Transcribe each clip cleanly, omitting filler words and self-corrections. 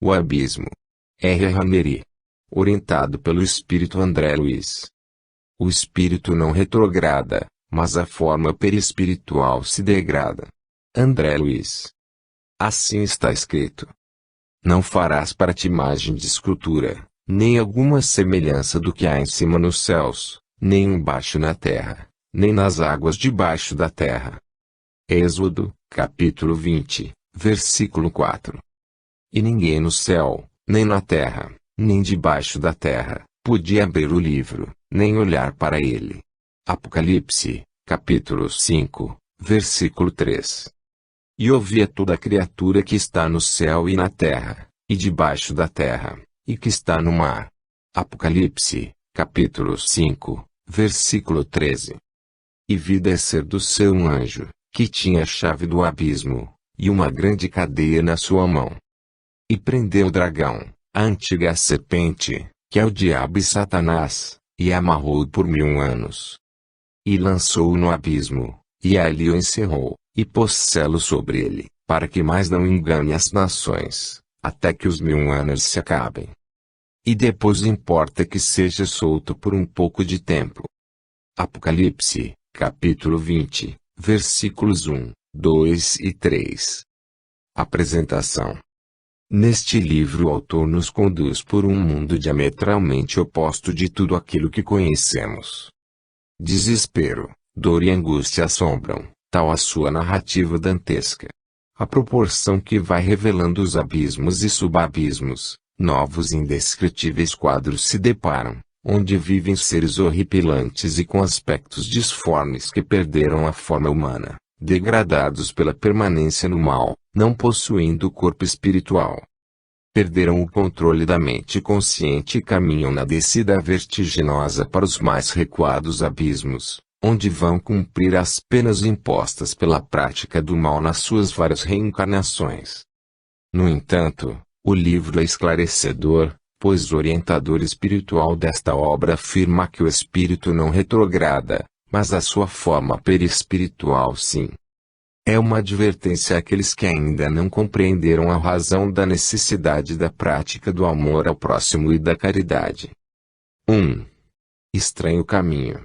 O Abismo. R. Ramery. Orientado pelo espírito André Luiz. O espírito não retrograda, mas a forma perispiritual se degrada. André Luiz. Assim está escrito. Não farás para ti imagem de escultura, nem alguma semelhança do que há em cima nos céus, nem embaixo na terra, nem nas águas debaixo da terra. Êxodo, capítulo 20, versículo 4. E ninguém no céu, nem na terra, nem debaixo da terra, podia abrir o livro, nem olhar para ele. Apocalipse, capítulo 5, versículo 3. E ouvia toda a criatura que está no céu e na terra, e debaixo da terra, e que está no mar. Apocalipse, capítulo 5, versículo 13. E vi descer do céu um anjo, que tinha a chave do abismo, e uma grande cadeia na sua mão. E prendeu o dragão, a antiga serpente, que é o diabo e Satanás, e amarrou-o por 1000 anos. E lançou-o no abismo, e ali o encerrou, e pôs selo sobre ele, para que mais não engane as nações, até que os 1000 anos se acabem. E depois importa que seja solto por um pouco de tempo. Apocalipse, capítulo 20, versículos 1, 2 e 3. Apresentação. Neste livro o autor nos conduz por um mundo diametralmente oposto de tudo aquilo que conhecemos. Desespero, dor e angústia assombram, tal a sua narrativa dantesca. À proporção que vai revelando os abismos e subabismos, novos e indescritíveis quadros se deparam, onde vivem seres horripilantes e com aspectos disformes que perderam a forma humana, degradados pela permanência no mal, não possuindo corpo espiritual. Perderam o controle da mente consciente e caminham na descida vertiginosa para os mais recuados abismos, onde vão cumprir as penas impostas pela prática do mal nas suas várias reencarnações. No entanto, o livro é esclarecedor, pois o orientador espiritual desta obra afirma que o espírito não retrograda, mas a sua forma perispiritual sim. É uma advertência àqueles que ainda não compreenderam a razão da necessidade da prática do amor ao próximo e da caridade. 1. Estranho caminho.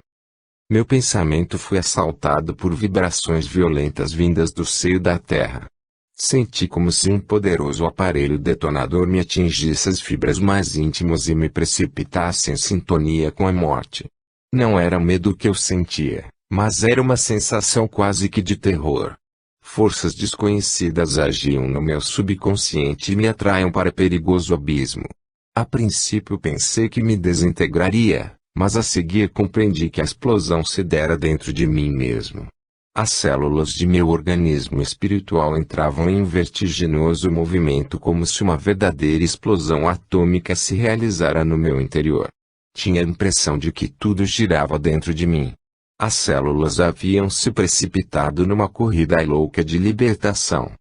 Meu pensamento foi assaltado por vibrações violentas vindas do seio da terra. Senti como se um poderoso aparelho detonador me atingisse as fibras mais íntimas e me precipitasse em sintonia com a morte. Não era medo que eu sentia, mas era uma sensação quase que de terror. Forças desconhecidas agiam no meu subconsciente e me atraíam para perigoso abismo. A princípio pensei que me desintegraria, mas a seguir compreendi que a explosão se dera dentro de mim mesmo. As células de meu organismo espiritual entravam em vertiginoso movimento como se uma verdadeira explosão atômica se realizara no meu interior. Tinha a impressão de que tudo girava dentro de mim. As células haviam se precipitado numa corrida louca de libertação.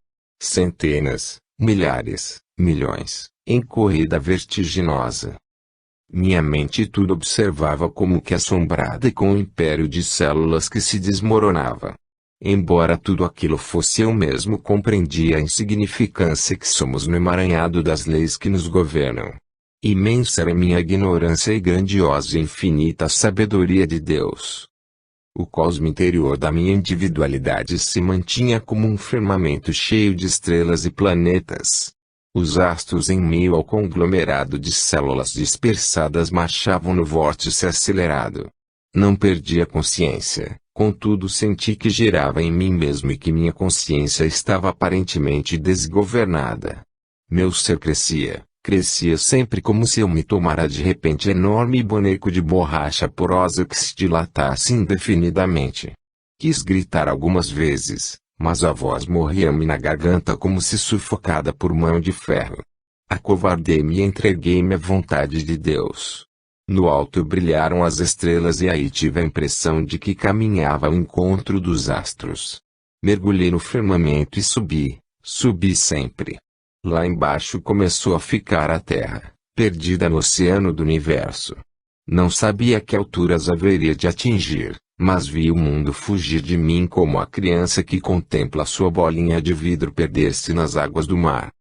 Centenas, milhares, milhões, em corrida vertiginosa. Minha mente tudo observava como que assombrada e com um império de células que se desmoronava. Embora tudo aquilo fosse eu mesmo, compreendia a insignificância que somos no emaranhado das leis que nos governam. Imensa era minha ignorância e grandiosa e infinita sabedoria de Deus. O cosmo interior da minha individualidade se mantinha como um firmamento cheio de estrelas e planetas. Os astros em meio ao conglomerado de células dispersadas marchavam no vórtice acelerado. Não perdi a consciência, contudo senti que girava em mim mesmo e que minha consciência estava aparentemente desgovernada. Meu ser crescia, crescia sempre como se eu me tomara de repente enorme boneco de borracha porosa que se dilatasse indefinidamente. Quis gritar algumas vezes, mas a voz morria-me na garganta como se sufocada por mão de ferro. Acovardei-me e entreguei-me à vontade de Deus. No alto brilharam as estrelas e aí tive a impressão de que caminhava ao encontro dos astros. Mergulhei no firmamento e subi sempre. Lá embaixo começou a ficar a Terra, perdida no oceano do universo. Não sabia que alturas haveria de atingir, mas vi o mundo fugir de mim como a criança que contempla sua bolinha de vidro perder-se nas águas do mar.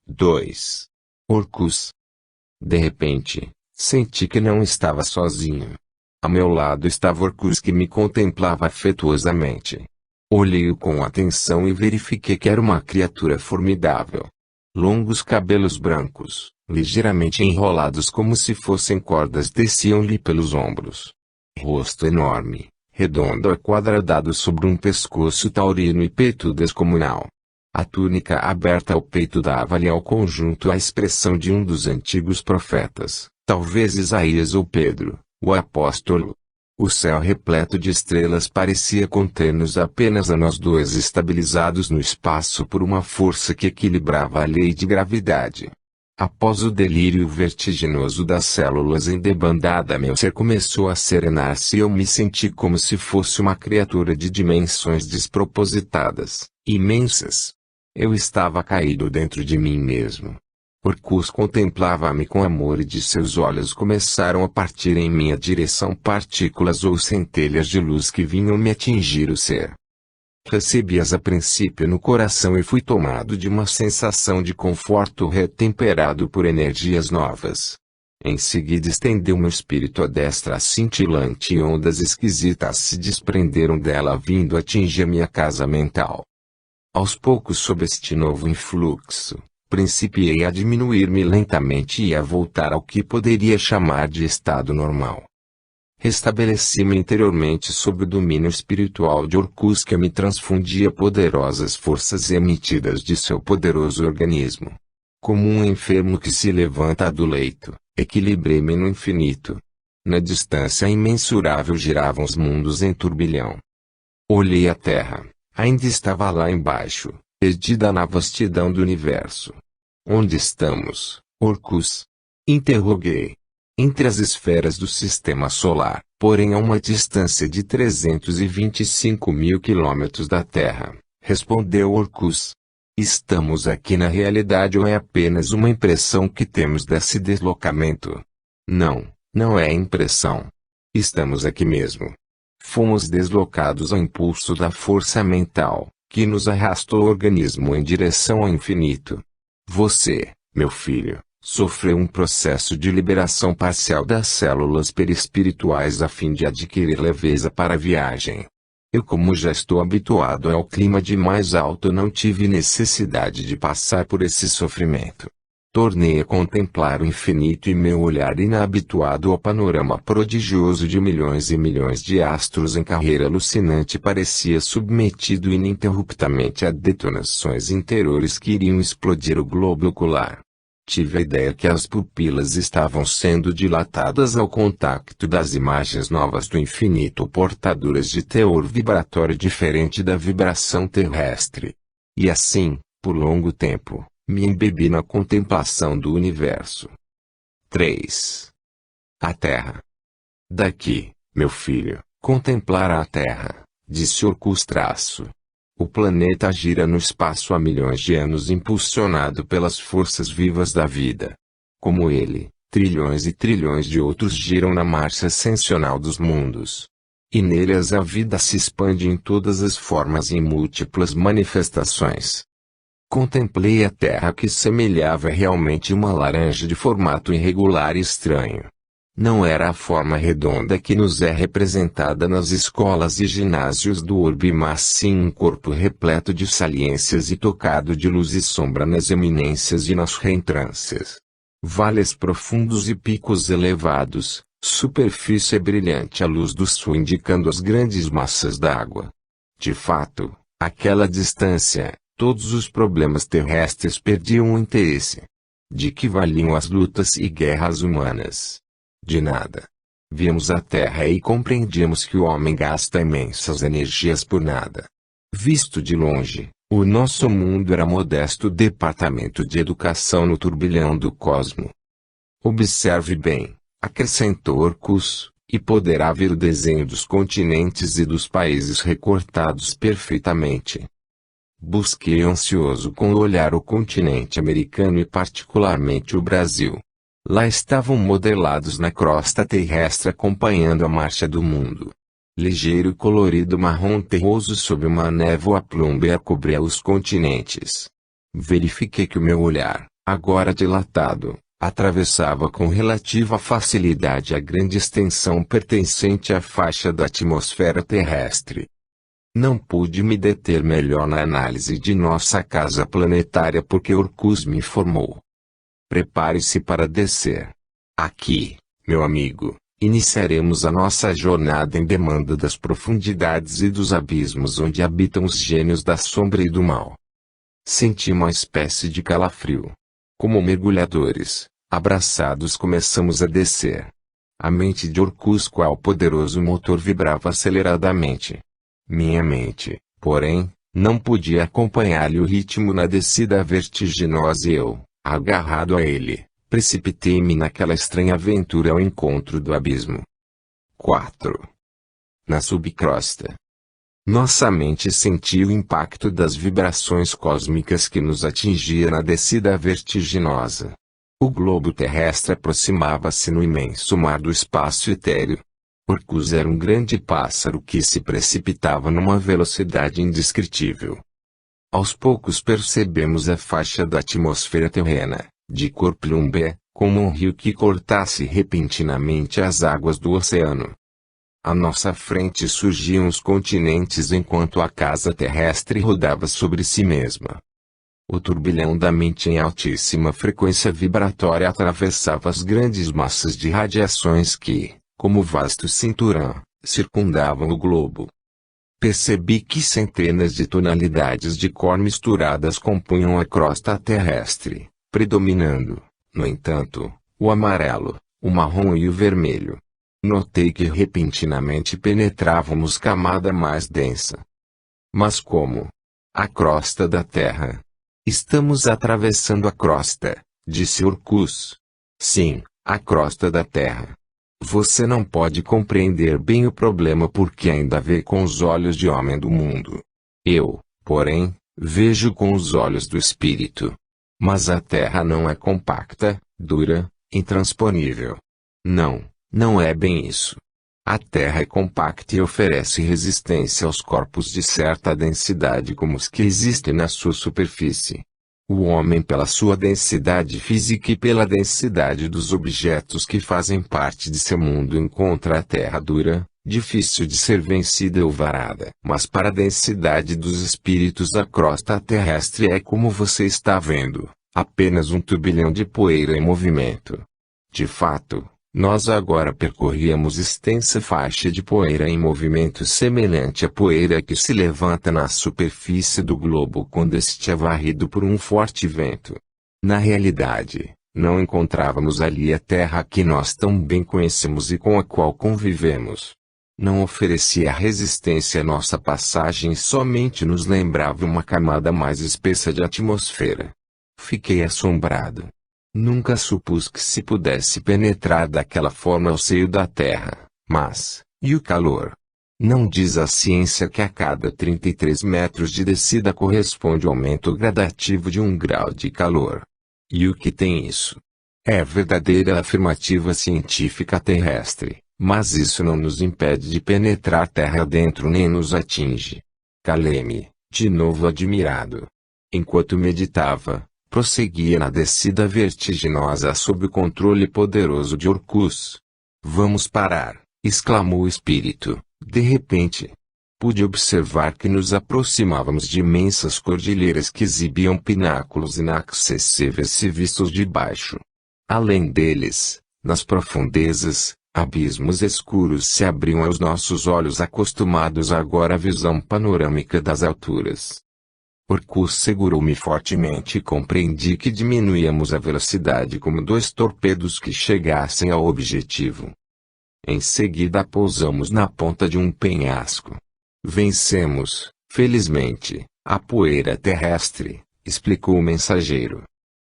2. Orcus. De repente, senti que não estava sozinho. A meu lado estava Orcus, que me contemplava afetuosamente. Olhei-o com atenção e verifiquei que era uma criatura formidável. Longos cabelos brancos, ligeiramente enrolados como se fossem cordas, desciam-lhe pelos ombros. Rosto enorme, redondo aquadradado sobre um pescoço taurino e peito descomunal. A túnica aberta ao peito dava-lhe ao conjunto a expressão de um dos antigos profetas, talvez Isaías ou Pedro, o apóstolo. O céu repleto de estrelas parecia conter-nos apenas a nós dois, estabilizados no espaço por uma força que equilibrava a lei de gravidade. Após o delírio vertiginoso das células em debandada, meu ser começou a serenar-se e eu me senti como se fosse uma criatura de dimensões despropositadas, imensas. Eu estava caído dentro de mim mesmo. Orcus contemplava-me com amor e de seus olhos começaram a partir em minha direção partículas ou centelhas de luz que vinham me atingir o ser. Recebi-as a princípio no coração e fui tomado de uma sensação de conforto retemperado por energias novas. Em seguida estendeu meu espírito a destra cintilante e ondas esquisitas se desprenderam dela vindo atingir minha casa mental. Aos poucos, sob este novo influxo, principiei a diminuir-me lentamente e a voltar ao que poderia chamar de estado normal. Restabeleci-me interiormente sob o domínio espiritual de Orcus, que me transfundia poderosas forças emitidas de seu poderoso organismo. Como um enfermo que se levanta do leito, equilibrei-me no infinito. Na distância imensurável giravam os mundos em turbilhão. Olhei a Terra. Ainda estava lá embaixo, perdida na vastidão do universo. Onde estamos, Orcus? Interroguei. Entre as esferas do sistema solar, porém a uma distância de 325 mil quilômetros da Terra, respondeu Orcus. Estamos aqui na realidade ou é apenas uma impressão que temos desse deslocamento? Não, não é impressão. Estamos aqui mesmo. Fomos deslocados ao impulso da força mental, que nos arrastou o organismo em direção ao infinito. Você, meu filho, sofreu um processo de liberação parcial das células perispirituais a fim de adquirir leveza para a viagem. Eu, como já estou habituado ao clima de mais alto, não tive necessidade de passar por esse sofrimento. Tornei a contemplar o infinito e meu olhar inabituado ao panorama prodigioso de milhões e milhões de astros em carreira alucinante parecia submetido ininterruptamente a detonações interiores que iriam explodir o globo ocular. Tive a ideia que as pupilas estavam sendo dilatadas ao contato das imagens novas do infinito, portadoras de teor vibratório diferente da vibração terrestre. E assim, por longo tempo, me embebi na contemplação do universo. 3. A Terra. Daqui, meu filho, contemplar a Terra, disse Orcus. O planeta gira no espaço há milhões de anos, impulsionado pelas forças vivas da vida. Como ele, trilhões e trilhões de outros giram na marcha ascensional dos mundos. E neles a vida se expande em todas as formas e em múltiplas manifestações. Contemplei a Terra, que semelhava realmente uma laranja de formato irregular e estranho. Não era a forma redonda que nos é representada nas escolas e ginásios do orbe, mas sim um corpo repleto de saliências e tocado de luz e sombra nas eminências e nas reentrâncias. Vales profundos e picos elevados, superfície brilhante à luz do sol indicando as grandes massas d'água. De fato, àquela distância, todos os problemas terrestres perdiam o interesse. De que valiam as lutas e guerras humanas? De nada. Víamos a Terra e compreendíamos que o homem gasta imensas energias por nada. Visto de longe, o nosso mundo era modesto departamento de educação no turbilhão do cosmo. Observe bem, acrescentou Orcus, e poderá ver o desenho dos continentes e dos países recortados perfeitamente. Busquei ansioso com o olhar o continente americano e particularmente o Brasil. Lá estavam modelados na crosta terrestre acompanhando a marcha do mundo. Ligeiro e colorido marrom terroso sob uma névoa plúmbea cobria os continentes. Verifiquei que o meu olhar, Agora dilatado, atravessava com relativa facilidade a grande extensão pertencente à faixa da atmosfera terrestre. Não pude me deter melhor na análise de nossa casa planetária porque Orcus me informou. Prepare-se para descer. Aqui, meu amigo, iniciaremos a nossa jornada em demanda das profundidades e dos abismos onde habitam os gênios da sombra e do mal. Senti uma espécie de calafrio. Como mergulhadores, abraçados começamos a descer. A mente de Orcus, qual poderoso motor, vibrava aceleradamente. Minha mente, porém, não podia acompanhar-lhe o ritmo na descida vertiginosa e eu, agarrado a ele, precipitei-me naquela estranha aventura ao encontro do abismo. 4. Na subcrosta. Nossa mente sentiu o impacto das vibrações cósmicas que nos atingia na descida vertiginosa. O globo terrestre aproximava-se no imenso mar do espaço etéreo. Orcus era um grande pássaro que se precipitava numa velocidade indescritível. Aos poucos percebemos a faixa da atmosfera terrena, de cor plumbe, como um rio que cortasse repentinamente as águas do oceano. À nossa frente surgiam os continentes enquanto a casa terrestre rodava sobre si mesma. O turbilhão da mente em altíssima frequência vibratória atravessava as grandes massas de radiações que, como vasto cinturão, circundavam o globo. Percebi que centenas de tonalidades de cor misturadas compunham a crosta terrestre, predominando, no entanto, o amarelo, o marrom e o vermelho. Notei que repentinamente penetrávamos camada mais densa. Mas como? A crosta da Terra. Estamos atravessando a crosta, disse Orcus. Sim, a crosta da Terra. Você não pode compreender bem o problema porque ainda vê com os olhos de homem do mundo. Eu, porém, vejo com os olhos do espírito. Mas a Terra não é compacta, dura, intransponível. Não é bem isso. A Terra é compacta e oferece resistência aos corpos de certa densidade como os que existem na sua superfície. O homem, pela sua densidade física e pela densidade dos objetos que fazem parte de seu mundo, encontra a Terra dura, difícil de ser vencida ou varada. Mas para a densidade dos espíritos, a crosta terrestre é como você está vendo, apenas um turbilhão de poeira em movimento. De fato, nós agora percorríamos extensa faixa de poeira em movimento semelhante à poeira que se levanta na superfície do globo quando este é varrido por um forte vento. Na realidade, não encontrávamos ali a terra que nós tão bem conhecemos e com a qual convivemos. Não oferecia resistência à nossa passagem e somente nos lembrava uma camada mais espessa de atmosfera. Fiquei assombrado. Nunca supus que se pudesse penetrar daquela forma ao seio da Terra, mas, e o calor? Não diz a ciência que a cada 33 metros de descida corresponde aumento gradativo de 1 grau de calor? E o que tem isso? É verdadeira afirmativa científica terrestre, mas isso não nos impede de penetrar terra dentro nem nos atinge. Calei-me, de novo admirado. Enquanto meditava, prosseguia na descida vertiginosa sob o controle poderoso de Orcus. Vamos parar, exclamou o espírito, de repente. Pude observar que nos aproximávamos de imensas cordilheiras que exibiam pináculos inacessíveis se vistos de baixo. Além deles, nas profundezas, abismos escuros se abriam aos nossos olhos acostumados agora à visão panorâmica das alturas. Orcus segurou-me fortemente e compreendi que diminuíamos a velocidade como 2 torpedos que chegassem ao objetivo. Em seguida pousamos na ponta de um penhasco. Vencemos, felizmente, a poeira terrestre, explicou o mensageiro.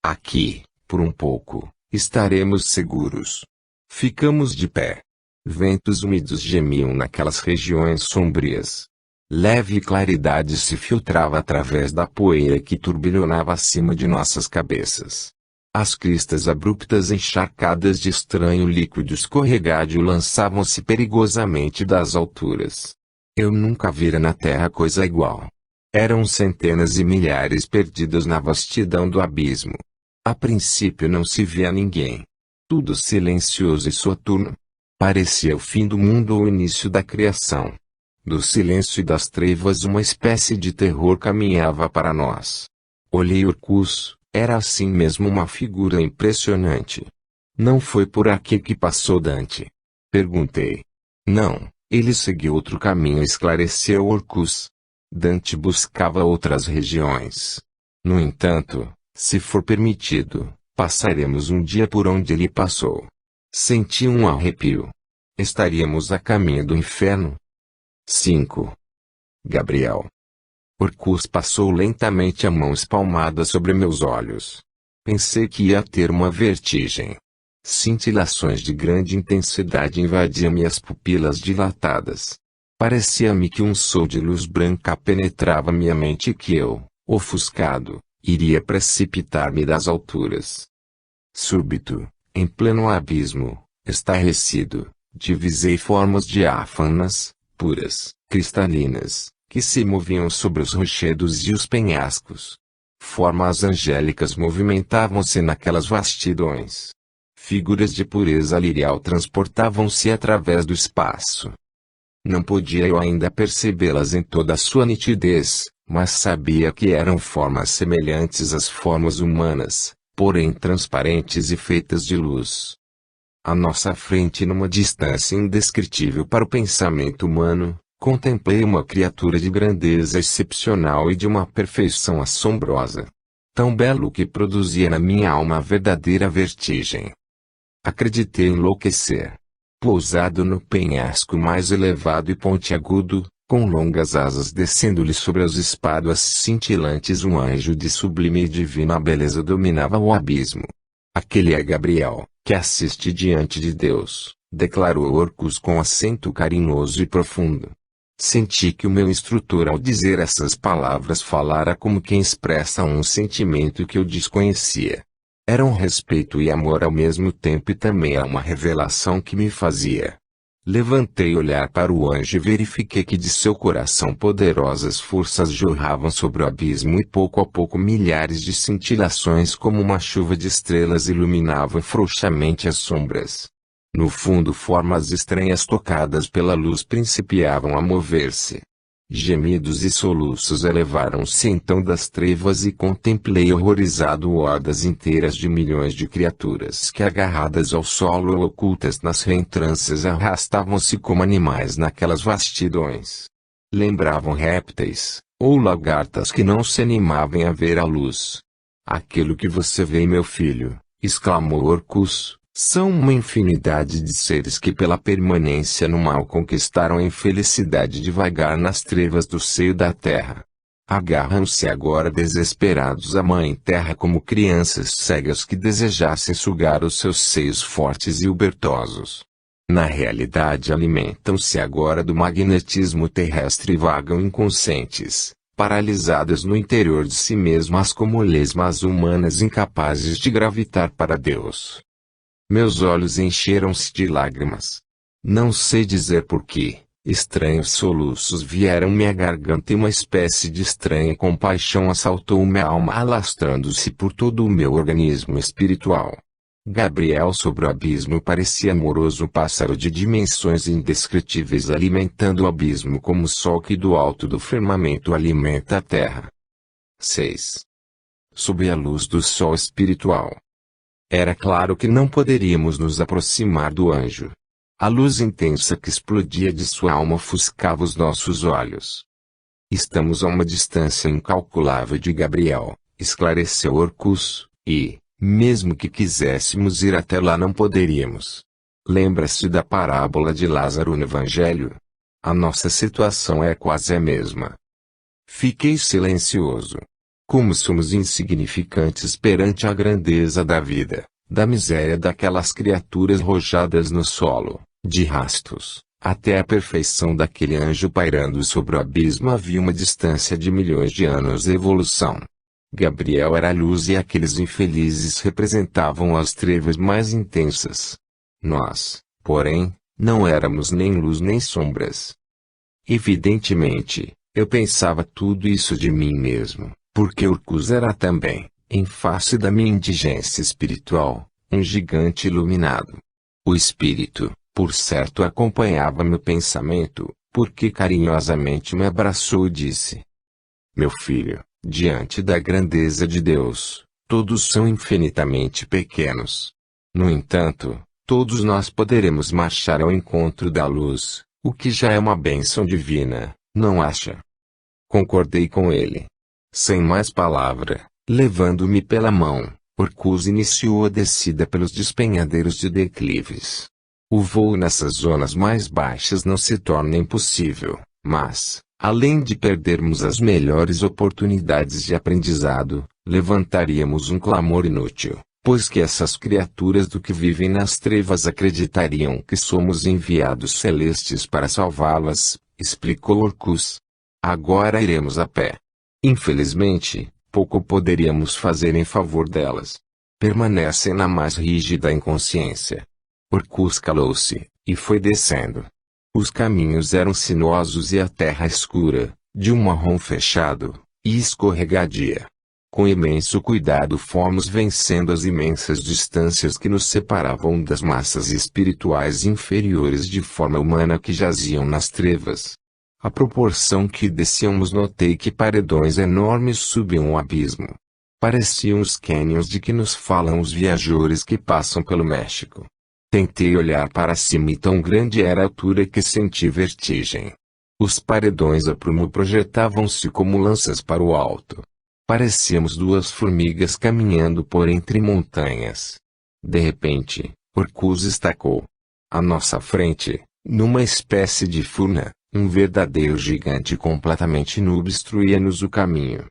Aqui, por um pouco, estaremos seguros. Ficamos de pé. Ventos úmidos gemiam naquelas regiões sombrias. Leve claridade se filtrava através da poeira que turbilhonava acima de nossas cabeças. As cristas abruptas encharcadas de estranho líquido escorregadio lançavam-se perigosamente das alturas. Eu nunca vira na terra coisa igual. Eram centenas e milhares perdidas na vastidão do abismo. A princípio não se via ninguém. Tudo silencioso e soturno. Parecia o fim do mundo ou o início da criação. Do silêncio e das trevas uma espécie de terror caminhava para nós. Olhei Orcus, era assim mesmo uma figura impressionante. Não foi por aqui que passou Dante? Perguntei. Não, ele seguiu outro caminho, esclareceu Orcus. Dante buscava outras regiões. No entanto, se for permitido, passaremos um dia por onde ele passou. Senti um arrepio. Estaríamos a caminho do inferno? 5. Gabriel. Orcus passou lentamente a mão espalmada sobre meus olhos. Pensei que ia ter uma vertigem. Cintilações de grande intensidade invadiam minhas pupilas dilatadas. Parecia-me que um sol de luz branca penetrava minha mente e que eu, ofuscado, iria precipitar-me das alturas. Súbito, em pleno abismo, estarrecido, divisei formas diáfanas, puras, cristalinas, que se moviam sobre os rochedos e os penhascos. Formas angélicas movimentavam-se naquelas vastidões. Figuras de pureza lirial transportavam-se através do espaço. Não podia eu ainda percebê-las em toda a sua nitidez, mas sabia que eram formas semelhantes às formas humanas, porém transparentes e feitas de luz. À nossa frente, numa distância indescritível para o pensamento humano, contemplei uma criatura de grandeza excepcional e de uma perfeição assombrosa. Tão belo que produzia na minha alma a verdadeira vertigem. Acreditei enlouquecer. Pousado no penhasco mais elevado e pontiagudo, com longas asas descendo-lhe sobre as espáduas cintilantes, um anjo de sublime e divina beleza dominava o abismo. Aquele é Gabriel, que assiste diante de Deus, declarou Orcus com acento carinhoso e profundo. Senti que o meu instrutor, ao dizer essas palavras, falara como quem expressa um sentimento que eu desconhecia. Era um respeito e amor ao mesmo tempo e também era uma revelação que me fazia. Levantei olhar para o anjo e verifiquei que de seu coração poderosas forças jorravam sobre o abismo e pouco a pouco milhares de cintilações como uma chuva de estrelas iluminavam frouxamente as sombras. No fundo, formas estranhas tocadas pela luz principiavam a mover-se. Gemidos e soluços elevaram-se então das trevas e contemplei horrorizado hordas inteiras de milhões de criaturas que, agarradas ao solo ou ocultas nas reentrâncias, arrastavam-se como animais naquelas vastidões. Lembravam répteis, ou lagartas que não se animavam a ver a luz. Aquilo que você vê, meu filho, exclamou Orcus, são uma infinidade de seres que pela permanência no mal conquistaram a infelicidade de vagar nas trevas do seio da terra. Agarram-se agora desesperados à mãe terra como crianças cegas que desejassem sugar os seus seios fortes e ubertosos. Na realidade alimentam-se agora do magnetismo terrestre e vagam inconscientes, paralisadas no interior de si mesmas como lesmas humanas incapazes de gravitar para Deus. Meus olhos encheram-se de lágrimas. Não sei dizer porquê, estranhos soluços vieram minha garganta e uma espécie de estranha compaixão assaltou minha alma alastrando-se por todo o meu organismo espiritual. Gabriel sobre o abismo parecia amoroso pássaro de dimensões indescritíveis alimentando o abismo como o sol que do alto do firmamento alimenta a terra. 6. Sob a luz do sol espiritual. Era claro que não poderíamos nos aproximar do anjo. A luz intensa que explodia de sua alma ofuscava os nossos olhos. Estamos a uma distância incalculável de Gabriel, esclareceu Orcus, e, mesmo que quiséssemos ir até lá não poderíamos. Lembra-se da parábola de Lázaro no Evangelho? A nossa situação é quase a mesma. Fiquei silencioso. Como somos insignificantes perante a grandeza da vida, da miséria daquelas criaturas rojadas no solo, de rastos, até a perfeição daquele anjo pairando sobre o abismo havia uma distância de milhões de anos de evolução. Gabriel era a luz e aqueles infelizes representavam as trevas mais intensas. Nós, porém, não éramos nem luz nem sombras. Evidentemente, eu pensava tudo isso de mim mesmo. Porque Orcus era também, em face da minha indigência espiritual, um gigante iluminado. O espírito, por certo, acompanhava meu pensamento, porque carinhosamente me abraçou e disse: Meu filho, diante da grandeza de Deus, todos são infinitamente pequenos. No entanto, todos nós poderemos marchar ao encontro da luz, o que já é uma bênção divina, não acha? Concordei com ele. Sem mais palavra, levando-me pela mão, Orcus iniciou a descida pelos despenhadeiros de declives. O voo nessas zonas mais baixas não se torna impossível, mas, além de perdermos as melhores oportunidades de aprendizado, levantaríamos um clamor inútil, pois que essas criaturas do que vivem nas trevas acreditariam que somos enviados celestes para salvá-las, explicou Orcus. Agora iremos a pé. Infelizmente, pouco poderíamos fazer em favor delas. Permanecem na mais rígida inconsciência. Orcus calou-se, e foi descendo. Os caminhos eram sinuosos e a terra escura, de um marrom fechado, e escorregadia. Com imenso cuidado fomos vencendo as imensas distâncias que nos separavam das massas espirituais inferiores de forma humana que jaziam nas trevas. À proporção que descíamos notei que paredões enormes subiam o abismo. Pareciam os cânions de que nos falam os viajores que passam pelo México. Tentei olhar para cima e tão grande era a altura que senti vertigem. Os paredões a prumo projetavam-se como lanças para o alto. Parecíamos duas formigas caminhando por entre montanhas. De repente, Orcus estacou. À nossa frente, numa espécie de furna, um verdadeiro gigante completamente nu obstruía-nos o caminho.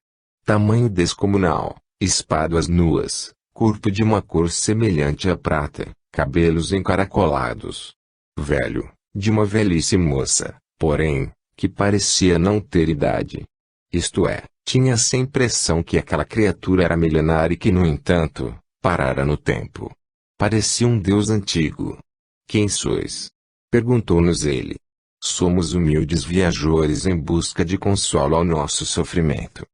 Tamanho descomunal, espáduas nuas, corpo de uma cor semelhante à prata, cabelos encaracolados. Velho, de uma velhice moça, porém, que parecia não ter idade. Isto é, tinha-se a impressão que aquela criatura era milenária e que, no entanto, parara no tempo. Parecia um deus antigo. Quem sois? Perguntou-nos ele. Somos humildes viajores em busca de consolo ao nosso sofrimento.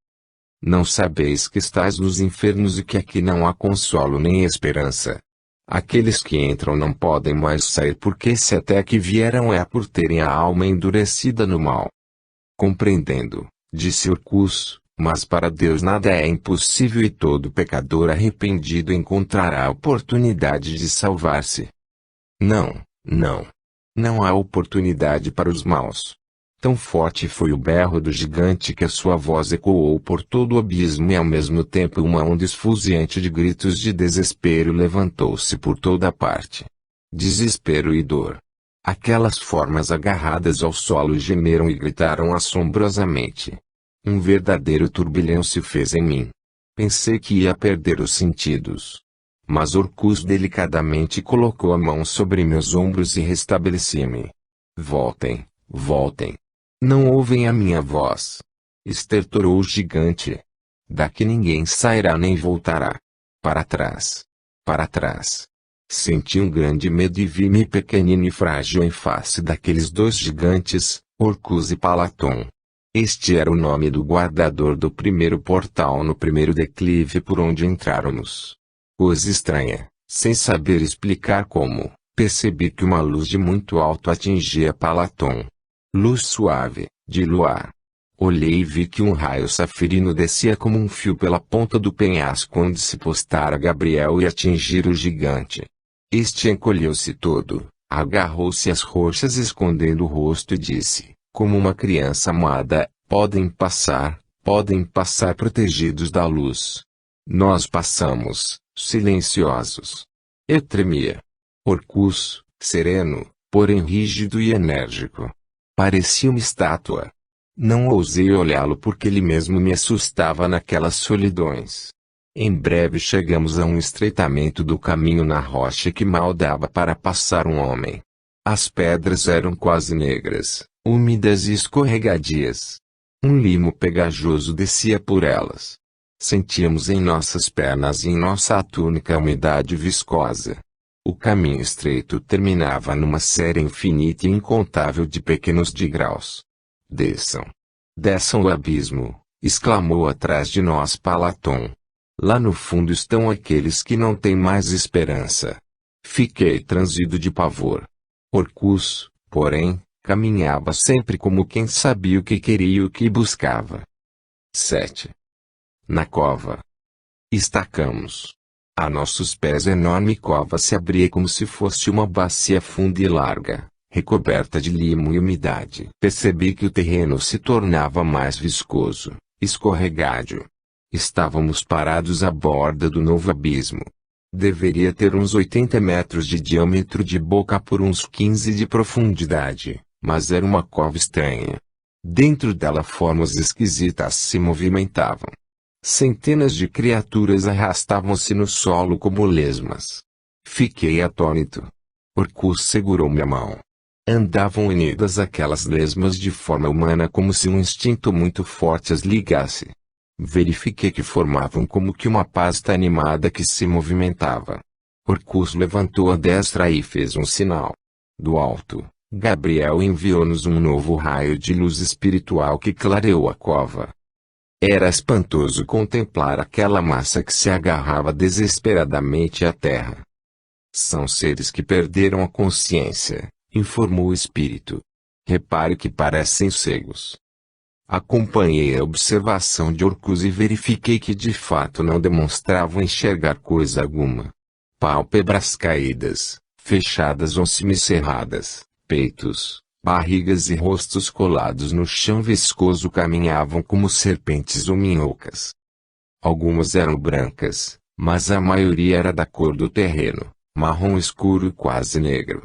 Não sabeis que estais nos infernos e que aqui não há consolo nem esperança. Aqueles que entram não podem mais sair porque se até aqui vieram é por terem a alma endurecida no mal. Compreendendo, disse Orcus, mas para Deus nada é impossível e todo pecador arrependido encontrará a oportunidade de salvar-se. Não, não. Não há oportunidade para os maus. Tão forte foi o berro do gigante que a sua voz ecoou por todo o abismo e ao mesmo tempo uma onda esfuziante de gritos de desespero levantou-se por toda a parte. Desespero e dor. Aquelas formas agarradas ao solo gemeram e gritaram assombrosamente. Um verdadeiro turbilhão se fez em mim. Pensei que ia perder os sentidos. Mas Orcus delicadamente colocou a mão sobre meus ombros e restabeleci-me. Voltem, voltem. Não ouvem a minha voz. Estertorou o gigante. Daqui ninguém sairá nem voltará. Para trás. Para trás. Senti um grande medo e vi-me pequenino e frágil em face daqueles dois gigantes, Orcus e Palaton. Este era o nome do guardador do primeiro portal no primeiro declive por onde entráramos. Coisa estranha, sem saber explicar como, percebi que uma luz de muito alto atingia Palaton. Luz suave, de luar. Olhei e vi que um raio safirino descia como um fio pela ponta do penhasco onde se postara Gabriel e atingir o gigante. Este encolheu-se todo, agarrou-se às rochas escondendo o rosto e disse, como uma criança amada, podem passar protegidos da luz. Nós passamos, silenciosos. Eu tremia. Orcus, sereno, porém rígido e enérgico. Parecia uma estátua. Não ousei olhá-lo porque ele mesmo me assustava naquelas solidões. Em breve chegamos a um estreitamento do caminho na rocha que mal dava para passar um homem. As pedras eram quase negras, úmidas e escorregadias. Um limo pegajoso descia por elas. Sentíamos em nossas pernas e em nossa túnica a umidade viscosa. O caminho estreito terminava numa série infinita e incontável de pequenos degraus. Desçam. Desçam o abismo, exclamou atrás de nós Palaton. Lá no fundo estão aqueles que não têm mais esperança. Fiquei transido de pavor. Orcus, porém, caminhava sempre como quem sabia o que queria e o que buscava. 7. Na cova. Estacamos. A nossos pés a enorme cova se abria como se fosse uma bacia funda e larga, recoberta de limo e umidade. Percebi que o terreno se tornava mais viscoso, escorregadio. Estávamos parados à borda do novo abismo. Deveria ter uns 80 metros de diâmetro de boca por uns 15 de profundidade, mas era uma cova estranha. Dentro dela formas esquisitas se movimentavam. Centenas de criaturas arrastavam-se no solo como lesmas. Fiquei atônito. Orcus segurou minha mão. Andavam unidas aquelas lesmas de forma humana como se um instinto muito forte as ligasse. Verifiquei que formavam como que uma pasta animada que se movimentava. Orcus levantou a destra e fez um sinal. Do alto, Gabriel enviou-nos um novo raio de luz espiritual que clareou a cova. Era espantoso contemplar aquela massa que se agarrava desesperadamente à terra. São seres que perderam a consciência, informou o espírito. Repare que parecem cegos. Acompanhei a observação de Orcus e verifiquei que de fato não demonstravam enxergar coisa alguma. Pálpebras caídas, fechadas ou semicerradas, peitos, barrigas e rostos colados no chão viscoso caminhavam como serpentes ou minhocas. Algumas eram brancas, mas a maioria era da cor do terreno, marrom escuro e quase negro.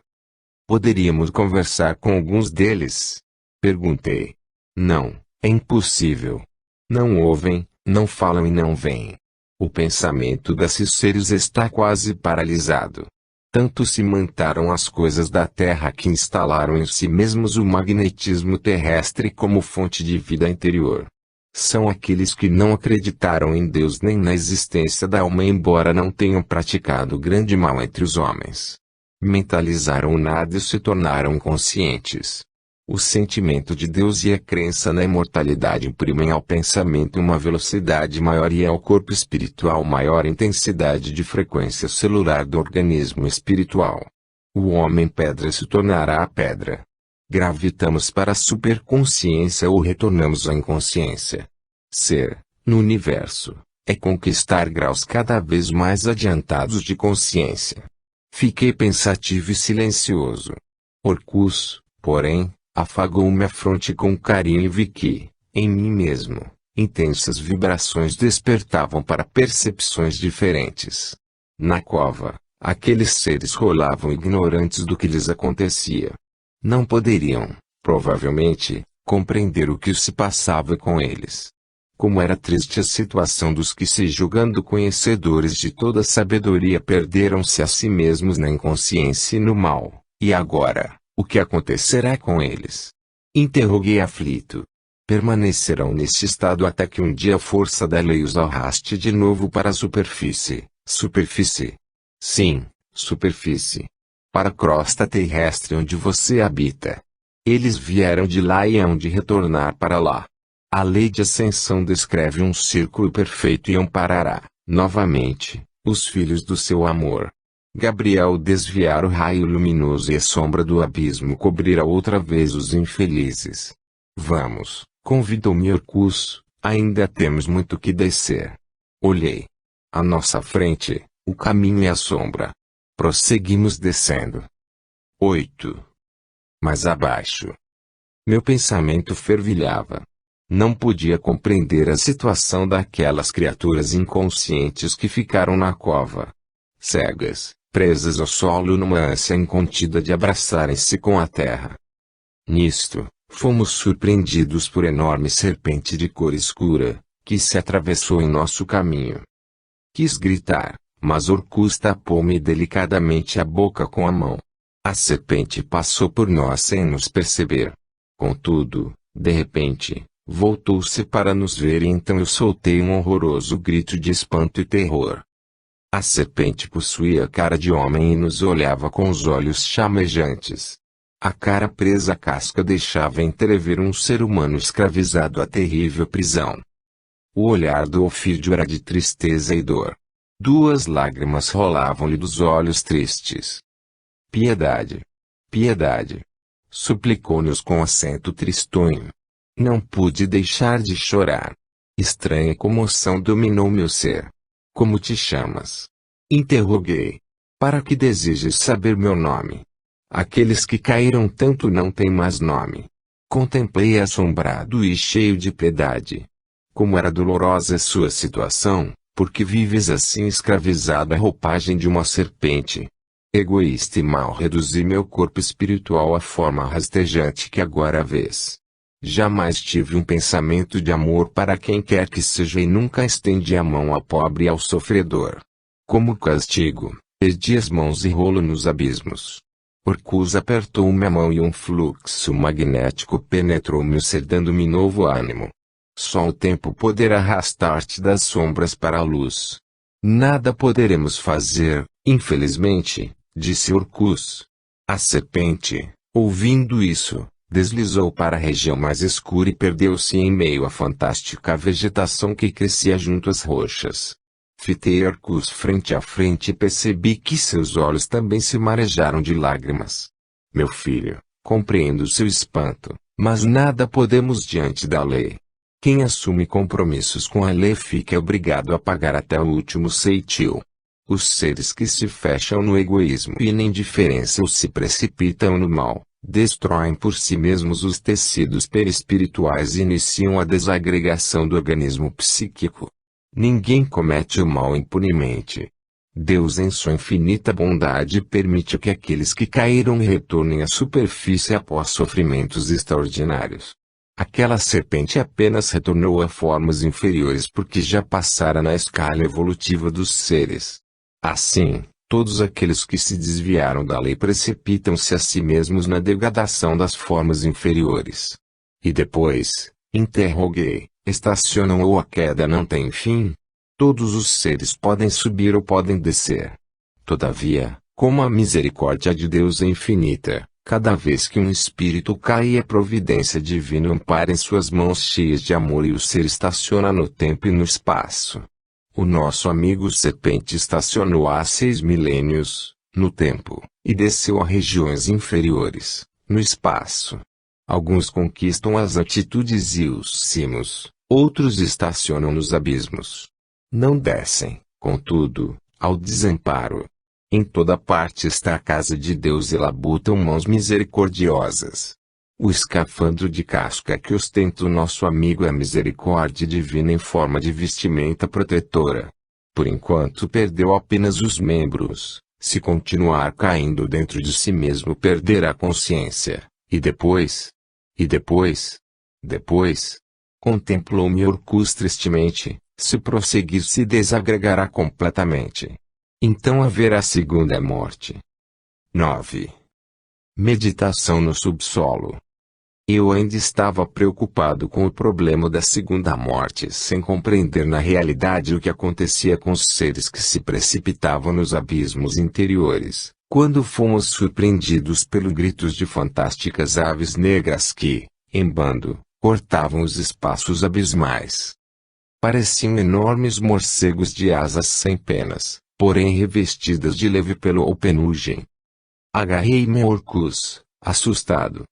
Poderíamos conversar com alguns deles? Perguntei. Não, é impossível. Não ouvem, não falam e não veem. O pensamento desses seres está quase paralisado. Tanto cimentaram as coisas da Terra que instalaram em si mesmos o magnetismo terrestre como fonte de vida interior. São aqueles que não acreditaram em Deus nem na existência da alma embora não tenham praticado grande mal entre os homens. Mentalizaram o nada e se tornaram conscientes. O sentimento de Deus e a crença na imortalidade imprimem ao pensamento uma velocidade maior e ao corpo espiritual maior intensidade de frequência celular do organismo espiritual. O homem pedra se tornará a pedra. Gravitamos para a superconsciência ou retornamos à inconsciência. Ser, no universo, é conquistar graus cada vez mais adiantados de consciência. Fiquei pensativo e silencioso. Orcus, porém, afagou-me a fronte com carinho e vi que, em mim mesmo, intensas vibrações despertavam para percepções diferentes. Na cova, aqueles seres rolavam ignorantes do que lhes acontecia. Não poderiam, provavelmente, compreender o que se passava com eles. Como era triste a situação dos que se julgando conhecedores de toda a sabedoria perderam-se a si mesmos na inconsciência e no mal, e agora? O que acontecerá com eles? Interroguei aflito. Permanecerão neste estado até que um dia a força da lei os arraste de novo para a superfície. Superfície? Sim, superfície. Para a crosta terrestre onde você habita. Eles vieram de lá e hão de retornar para lá. A lei de ascensão descreve um círculo perfeito e amparará, novamente, os filhos do seu amor. Gabriel desviar o raio luminoso e a sombra do abismo cobrirá outra vez os infelizes. Vamos, convidou-me Orcus, ainda temos muito que descer. Olhei. À nossa frente, o caminho e a sombra. Prosseguimos descendo. 8. Mais abaixo. Meu pensamento fervilhava. Não podia compreender a situação daquelas criaturas inconscientes que ficaram na cova. Cegas, presas ao solo numa ânsia incontida de abraçarem-se com a terra. Nisto, fomos surpreendidos por enorme serpente de cor escura, que se atravessou em nosso caminho. Quis gritar, mas Orcus tapou-me delicadamente a boca com a mão. A serpente passou por nós sem nos perceber. Contudo, de repente, voltou-se para nos ver e então eu soltei um horroroso grito de espanto e terror. A serpente possuía cara de homem e nos olhava com os olhos chamejantes. A cara presa à casca deixava entrever um ser humano escravizado à terrível prisão. O olhar do Ofídio era de tristeza e dor. 2 lágrimas rolavam-lhe dos olhos tristes. Piedade! Piedade! Suplicou-nos com acento tristonho. Não pude deixar de chorar. Estranha comoção dominou meu ser. Como te chamas? Interroguei. Para que desejes saber meu nome? Aqueles que caíram tanto não têm mais nome. Contemplei assombrado e cheio de piedade. Como era dolorosa sua situação, porque vives assim escravizado à roupagem de uma serpente. Egoísta e mal reduzi meu corpo espiritual à forma rastejante que agora vês. Jamais tive um pensamento de amor para quem quer que seja e nunca estendi a mão ao pobre e ao sofredor. Como castigo, perdi as mãos e rolo nos abismos. Orcus apertou-me a mão e um fluxo magnético penetrou-me o ser dando-me novo ânimo. Só o tempo poderá arrastar-te das sombras para a luz. Nada poderemos fazer, infelizmente, disse Orcus. A serpente, ouvindo isso, deslizou para a região mais escura e perdeu-se em meio à fantástica vegetação que crescia junto às rochas. Fitei Orcus frente a frente e percebi que seus olhos também se marejaram de lágrimas. Meu filho, compreendo seu espanto, mas nada podemos diante da lei. Quem assume compromissos com a lei fica obrigado a pagar até o último ceitil. Os seres que se fecham no egoísmo e na indiferença ou se precipitam no mal, destroem por si mesmos os tecidos perispirituais e iniciam a desagregação do organismo psíquico. Ninguém comete o mal impunemente. Deus em sua infinita bondade permite que aqueles que caíram retornem à superfície após sofrimentos extraordinários. Aquela serpente apenas retornou a formas inferiores porque já passara na escala evolutiva dos seres. Assim, todos aqueles que se desviaram da lei precipitam-se a si mesmos na degradação das formas inferiores. E depois, interroguei, estacionam ou a queda não tem fim? Todos os seres podem subir ou podem descer. Todavia, como a misericórdia de Deus é infinita, cada vez que um espírito cai a providência divina ampara em suas mãos cheias de amor e o ser estaciona no tempo e no espaço. O nosso amigo serpente estacionou há 6 milênios, no tempo, e desceu a regiões inferiores, no espaço. Alguns conquistam as atitudes e os cimos, outros estacionam nos abismos. Não descem, contudo, ao desamparo. Em toda parte está a casa de Deus e labutam mãos misericordiosas. O escafandro de casca que ostenta o nosso amigo é a misericórdia divina em forma de vestimenta protetora. Por enquanto perdeu apenas os membros, se continuar caindo dentro de si mesmo perderá a consciência, e depois? Depois? Contemplou-me Orcus tristemente, se prosseguir se desagregará completamente. Então haverá segunda morte. 9. Meditação no subsolo. Eu ainda estava preocupado com o problema da segunda morte sem compreender na realidade o que acontecia com os seres que se precipitavam nos abismos interiores, quando fomos surpreendidos pelos gritos de fantásticas aves negras que, em bando, cortavam os espaços abismais. Pareciam enormes morcegos de asas sem penas, porém revestidas de leve pelo ou penugem. Agarrei-me a Orcus, assustado.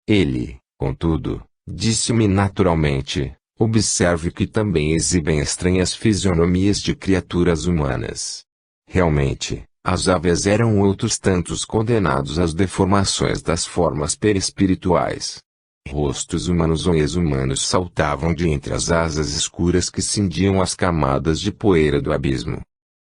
Ele, contudo, disse-me naturalmente, observe que também exibem estranhas fisionomias de criaturas humanas. Realmente, as aves eram outros tantos condenados às deformações das formas perispirituais. Rostos humanos ou ex-humanos saltavam de entre as asas escuras que cindiam as camadas de poeira do abismo.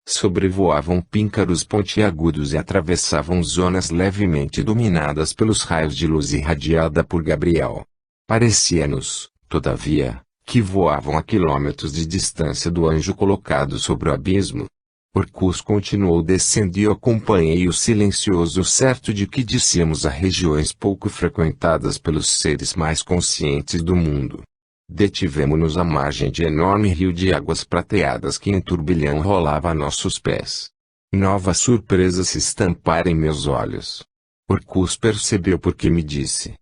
Sobrevoavam píncaros pontiagudos e atravessavam zonas levemente dominadas pelos raios de luz irradiada por Gabriel. Parecia-nos, todavia, que voavam a quilômetros de distância do anjo colocado sobre o abismo. Orcus continuou descendo e eu acompanhei-o silencioso, certo de que descíamos a regiões pouco frequentadas pelos seres mais conscientes do mundo. Detivemo-nos à margem de enorme rio de águas prateadas que em turbilhão rolava a nossos pés. Nova surpresa se estampara em meus olhos. Orcus percebeu porque me disse: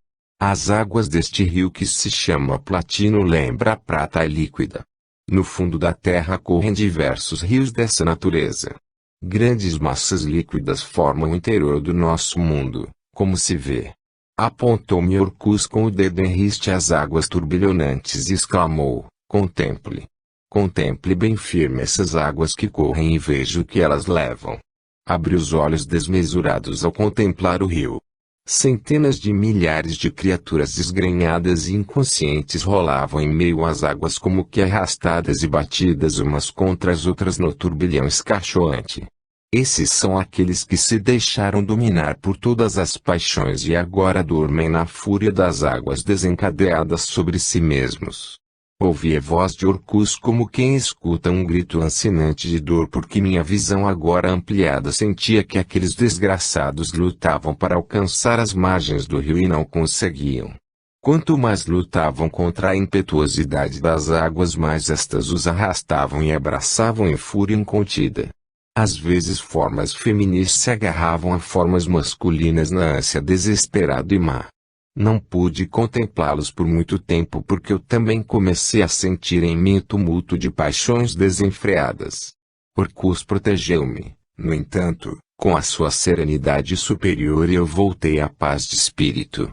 as águas deste rio que se chama Platino lembra a prata líquida. No fundo da terra correm diversos rios dessa natureza. Grandes massas líquidas formam o interior do nosso mundo, como se vê. Apontou-me Orcus com o dedo em riste às águas turbilhonantes e exclamou: contemple. Contemple bem firme essas águas que correm e veja o que elas levam. Abri os olhos desmesurados ao contemplar o rio. Centenas de milhares de criaturas desgrenhadas e inconscientes rolavam em meio às águas como que arrastadas e batidas umas contra as outras no turbilhão escachoante. Esses são aqueles que se deixaram dominar por todas as paixões e agora dormem na fúria das águas desencadeadas sobre si mesmos. Ouvi a voz de Orcus como quem escuta um grito lancinante de dor porque minha visão agora ampliada sentia que aqueles desgraçados lutavam para alcançar as margens do rio e não conseguiam. Quanto mais lutavam contra a impetuosidade das águas, mais estas os arrastavam e abraçavam em fúria incontida. Às vezes formas feminis se agarravam a formas masculinas na ânsia desesperada e má. Não pude contemplá-los por muito tempo porque eu também comecei a sentir em mim o tumulto de paixões desenfreadas. Orcus protegeu-me, no entanto, com a sua serenidade superior e eu voltei à paz de espírito.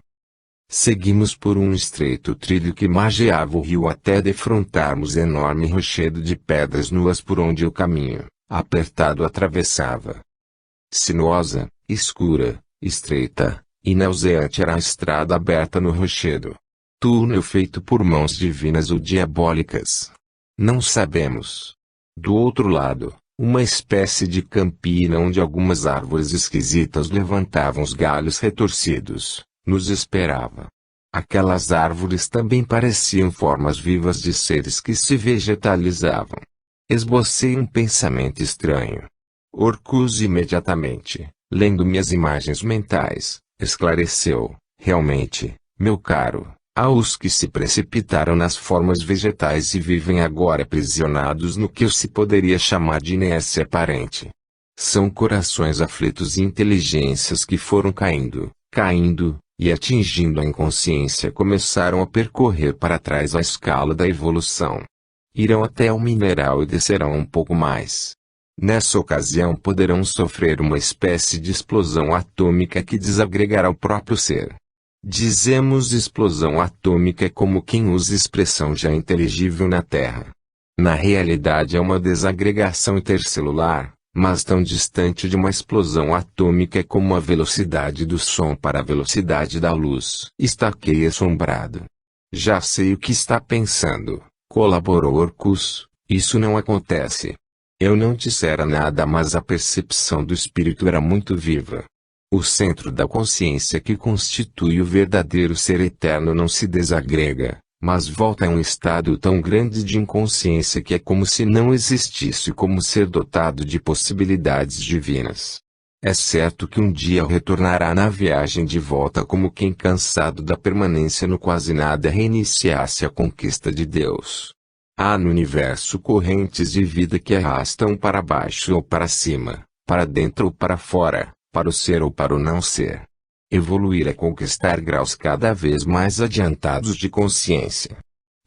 Seguimos por um estreito trilho que margeava o rio até defrontarmos enorme rochedo de pedras nuas por onde o caminho, apertado, atravessava. Sinuosa, escura, estreita e nauseante era a estrada aberta no rochedo. Túnel feito por mãos divinas ou diabólicas. Não sabemos. Do outro lado, uma espécie de campina onde algumas árvores esquisitas levantavam os galhos retorcidos, nos esperava. Aquelas árvores também pareciam formas vivas de seres que se vegetalizavam. Esbocei um pensamento estranho. Orcus imediatamente, lendo minhas imagens mentais, esclareceu: realmente, meu caro, há os que se precipitaram nas formas vegetais e vivem agora aprisionados no que se poderia chamar de inércia aparente. São corações aflitos e inteligências que foram caindo, e atingindo a inconsciência começaram a percorrer para trás a escala da evolução. Irão até o mineral e descerão um pouco mais. Nessa ocasião poderão sofrer uma espécie de explosão atômica que desagregará o próprio ser. Dizemos explosão atômica como quem usa expressão já inteligível na Terra. Na realidade é uma desagregação intercelular, mas tão distante de uma explosão atômica como a velocidade do som para a velocidade da luz. Estaquei assombrado. Já sei o que está pensando, colaborou Orcus, isso não acontece. Eu não dissera nada, mas a percepção do espírito era muito viva. O centro da consciência que constitui o verdadeiro ser eterno não se desagrega, mas volta a um estado tão grande de inconsciência que é como se não existisse como ser dotado de possibilidades divinas. É certo que um dia retornará na viagem de volta como quem cansado da permanência no quase nada reiniciasse a conquista de Deus. Há no universo correntes de vida que arrastam para baixo ou para cima, para dentro ou para fora, para o ser ou para o não ser. Evoluir é conquistar graus cada vez mais adiantados de consciência.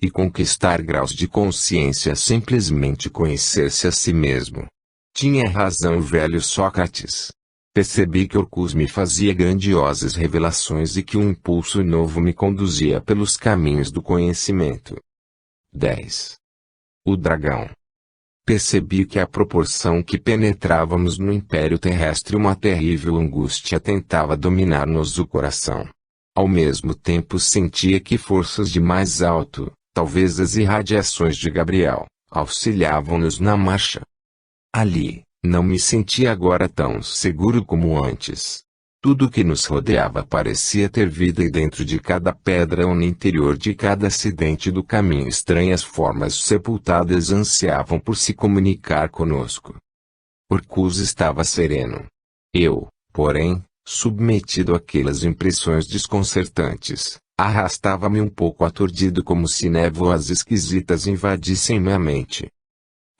E conquistar graus de consciência é simplesmente conhecer-se a si mesmo. Tinha razão o velho Sócrates. Percebi que Orcus me fazia grandiosas revelações e que um impulso novo me conduzia pelos caminhos do conhecimento. 10. O dragão. Percebi que à proporção que penetrávamos no império terrestre uma terrível angústia tentava dominar-nos o coração. Ao mesmo tempo sentia que forças de mais alto, talvez as irradiações de Gabriel, auxiliavam-nos na marcha. Ali, não me sentia agora tão seguro como antes. Tudo que nos rodeava parecia ter vida e dentro de cada pedra ou no interior de cada acidente do caminho estranhas formas sepultadas ansiavam por se comunicar conosco. Orcus estava sereno. Eu, porém, submetido àquelas impressões desconcertantes, arrastava-me um pouco aturdido como se névoas esquisitas invadissem minha mente.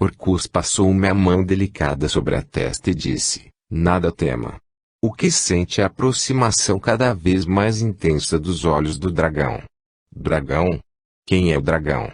Orcus passou-me a mão delicada sobre a testa e disse: nada tema. O que sente é a aproximação cada vez mais intensa dos olhos do dragão. Dragão? Quem é o dragão?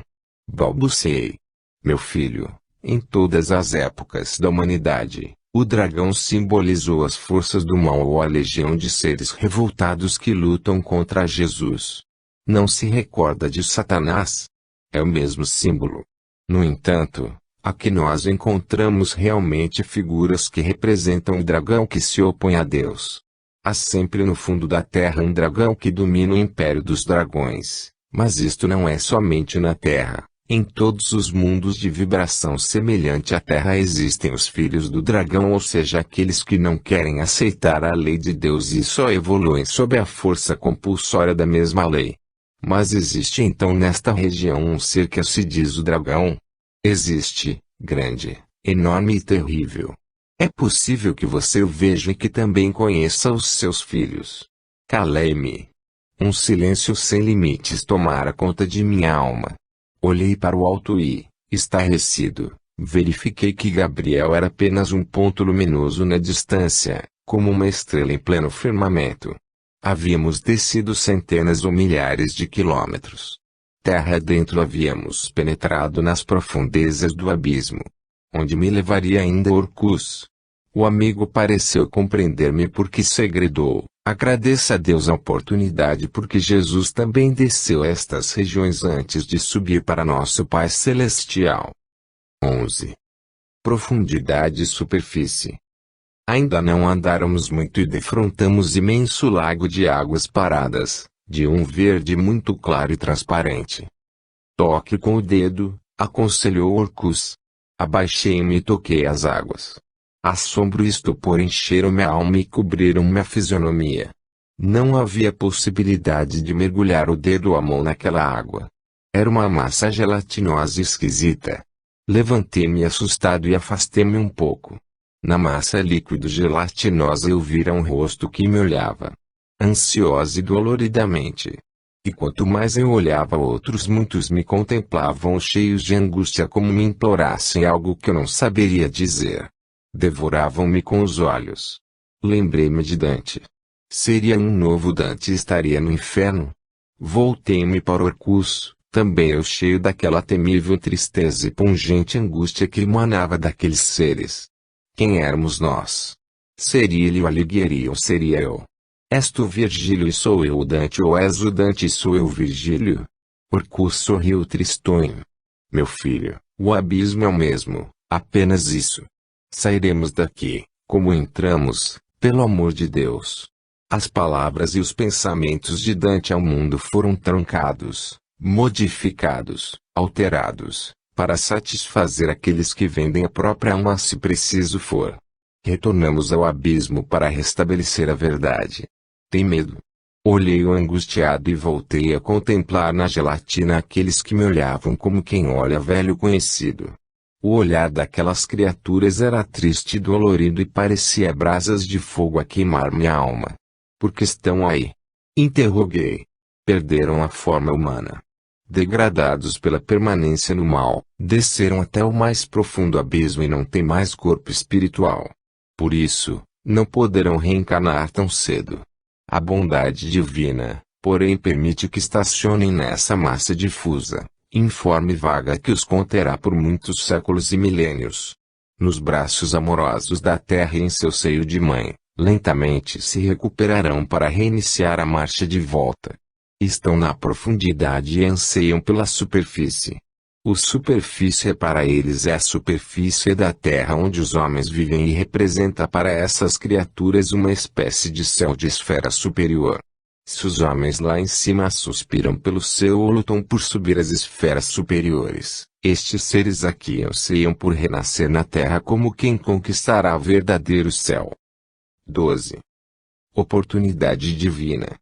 Balbuciei. Meu filho, em todas as épocas da humanidade, o dragão simbolizou as forças do mal ou a legião de seres revoltados que lutam contra Jesus. Não se recorda de Satanás? É o mesmo símbolo. No entanto, aqui nós encontramos realmente figuras que representam o dragão que se opõe a Deus. Há sempre no fundo da terra um dragão que domina o império dos dragões, mas isto não é somente na terra. Em todos os mundos de vibração semelhante à terra existem os filhos do dragão, ou seja, aqueles que não querem aceitar a lei de Deus e só evoluem sob a força compulsória da mesma lei. Mas existe então nesta região um ser que se diz o dragão? Existe, grande, enorme e terrível. É possível que você o veja e que também conheça os seus filhos. Calei-me. Um silêncio sem limites tomara conta de minha alma. Olhei para o alto e, estarrecido, verifiquei que Gabriel era apenas um ponto luminoso na distância, como uma estrela em pleno firmamento. Havíamos descido centenas ou milhares de quilômetros. Terra dentro havíamos penetrado nas profundezas do abismo. Onde me levaria ainda Orcus? O amigo pareceu compreender-me porque segredou: agradeça a Deus a oportunidade porque Jesus também desceu a estas regiões antes de subir para nosso Pai Celestial. 11. Profundidade e superfície. Ainda não andáramos muito e defrontamos imenso lago de águas paradas, de um verde muito claro e transparente. Toque com o dedo, aconselhou Orcus. Abaixei-me e toquei as águas. Assombro e estupor encheram-me a alma e cobriram-me a fisionomia. Não havia possibilidade de mergulhar o dedo ou a mão naquela água. Era uma massa gelatinosa e esquisita. Levantei-me assustado e afastei-me um pouco. Na massa líquido-gelatinosa eu vira um rosto que me olhava, ansiosa e doloridamente. E quanto mais eu olhava, outros muitos me contemplavam cheios de angústia, como me implorassem algo que eu não saberia dizer. Devoravam-me com os olhos. Lembrei-me de Dante. Seria um novo Dante e estaria no inferno? Voltei-me para Orcus, também eu cheio daquela temível tristeza e pungente angústia que emanava daqueles seres. Quem éramos nós? Seria ele o Alighieri ou seria eu? És tu Virgílio e sou eu o Dante, ou és o Dante e sou eu Virgílio? Orcus sorriu tristonho. Meu filho, o abismo é o mesmo, apenas isso. Sairemos daqui, como entramos, pelo amor de Deus. As palavras e os pensamentos de Dante ao mundo foram truncados, modificados, alterados, para satisfazer aqueles que vendem a própria alma se preciso for. Retornamos ao abismo para restabelecer a verdade. Tem medo? Olhei-o angustiado e voltei a contemplar na gelatina aqueles que me olhavam como quem olha velho conhecido. O olhar daquelas criaturas era triste e dolorido e parecia brasas de fogo a queimar minha alma. Por que estão aí? Interroguei. Perderam a forma humana. Degradados pela permanência no mal, desceram até o mais profundo abismo e não têm mais corpo espiritual. Por isso, não poderão reencarnar tão cedo. A bondade divina, porém, permite que estacionem nessa massa difusa, informe e vaga que os conterá por muitos séculos e milênios. Nos braços amorosos da terra e em seu seio de mãe, lentamente se recuperarão para reiniciar a marcha de volta. Estão na profundidade e anseiam pela superfície. O superfície para eles é a superfície da terra onde os homens vivem e representa para essas criaturas uma espécie de céu de esfera superior. Se os homens lá em cima suspiram pelo céu ou lutam por subir às esferas superiores, estes seres aqui anseiam por renascer na terra como quem conquistará o verdadeiro céu. 12. Oportunidade divina.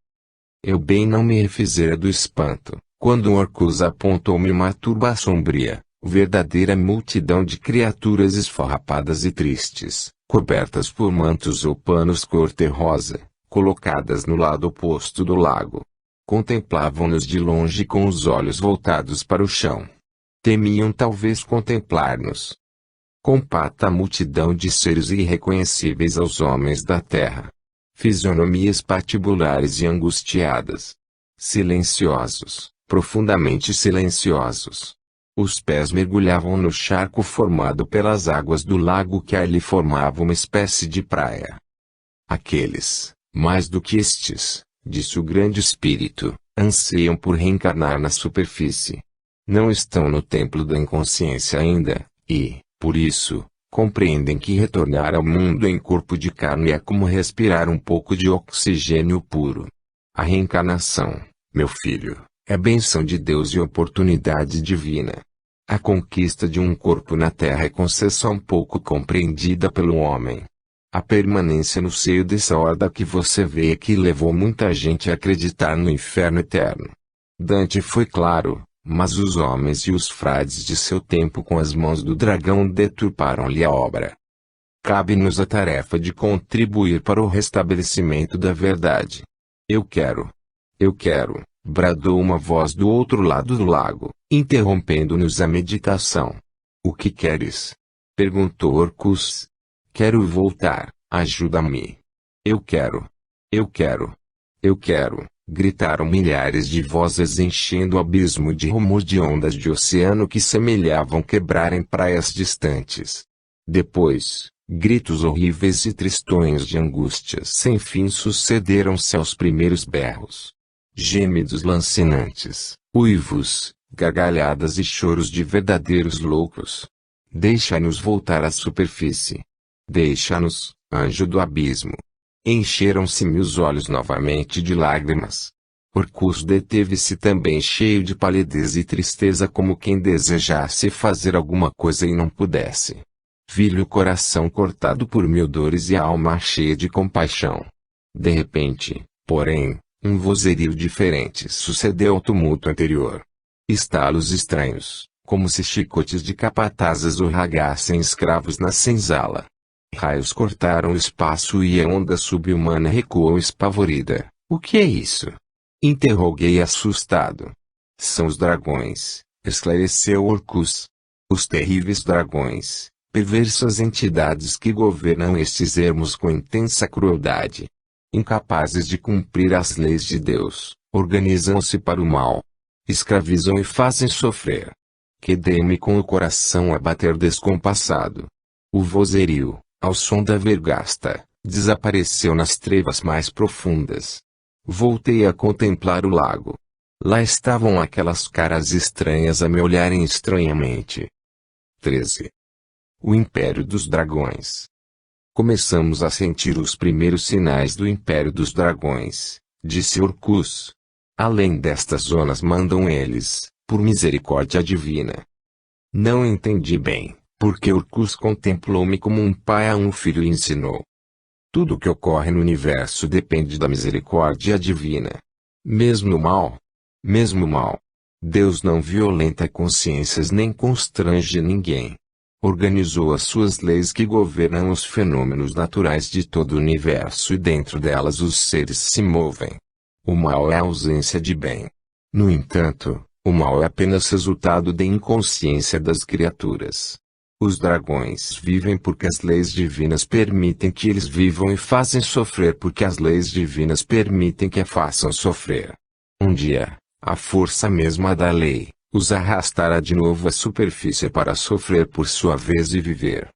Eu bem não me refizera do espanto, quando um Orcus apontou-me uma turba sombria, verdadeira multidão de criaturas esfarrapadas e tristes, cobertas por mantos ou panos cor-de-rosa, colocadas no lado oposto do lago. Contemplavam-nos de longe com os olhos voltados para o chão. Temiam talvez contemplar-nos. Compacta multidão de seres irreconhecíveis aos homens da terra. Fisionomias patibulares e angustiadas. Silenciosos, profundamente silenciosos. Os pés mergulhavam no charco formado pelas águas do lago que ali formava uma espécie de praia. Aqueles, mais do que estes, disse o grande espírito, anseiam por reencarnar na superfície. Não estão no templo da inconsciência ainda, e, por isso, compreendem que retornar ao mundo em corpo de carne é como respirar um pouco de oxigênio puro. A reencarnação, meu filho, é bênção de Deus e oportunidade divina. A conquista de um corpo na terra é concessão pouco compreendida pelo homem. A permanência no seio dessa horda que você vê aqui levou muita gente a acreditar no inferno eterno. Dante foi claro, mas os homens e os frades de seu tempo com as mãos do dragão deturparam-lhe a obra. Cabe-nos a tarefa de contribuir para o restabelecimento da verdade. Eu quero, bradou uma voz do outro lado do lago, interrompendo-nos a meditação. O que queres? Perguntou Orcus. Quero voltar, ajuda-me. Eu quero, gritaram milhares de vozes enchendo o abismo de rumor de ondas de oceano que semelhavam quebrar em praias distantes. Depois, gritos horríveis e tristonhos de angústias sem fim sucederam-se aos primeiros berros. Gemidos lancinantes, uivos, gargalhadas e choros de verdadeiros loucos. Deixa-nos voltar à superfície. Deixa-nos, anjo do abismo. Encheram-se-me os olhos novamente de lágrimas. Orcus deteve-se também cheio de palidez e tristeza como quem desejasse fazer alguma coisa e não pudesse. Vi-lhe o coração cortado por mil dores e a alma cheia de compaixão. De repente, porém, um vozerio diferente sucedeu ao tumulto anterior. Estalos estranhos, como se chicotes de capatazes urragassem escravos na senzala. Raios cortaram o espaço e a onda subhumana recuou espavorida. O que é isso? Interroguei assustado. São os dragões, esclareceu Orcus. Os terríveis dragões, perversas entidades que governam estes ermos com intensa crueldade. Incapazes de cumprir as leis de Deus, organizam-se para o mal. Escravizam e fazem sofrer. Quedei-me com o coração a bater descompassado. O vozerio, ao som da vergasta, desapareceu nas trevas mais profundas. Voltei a contemplar o lago. Lá estavam aquelas caras estranhas a me olharem estranhamente. 13. O Império dos Dragões. Começamos a sentir os primeiros sinais do Império dos Dragões, disse Orcus. Além destas zonas mandam eles, por misericórdia divina. Não entendi bem, porque Orcus contemplou-me como um pai a um filho e ensinou. Tudo o que ocorre no universo depende da misericórdia divina. Mesmo o mal. Deus não violenta consciências nem constrange ninguém. Organizou as suas leis que governam os fenômenos naturais de todo o universo e dentro delas os seres se movem. O mal é a ausência de bem. No entanto, o mal é apenas resultado da inconsciência das criaturas. Os dragões vivem porque as leis divinas permitem que eles vivam e fazem sofrer porque as leis divinas permitem que a façam sofrer. Um dia, a força mesma da lei os arrastará de novo à superfície para sofrer por sua vez e viver.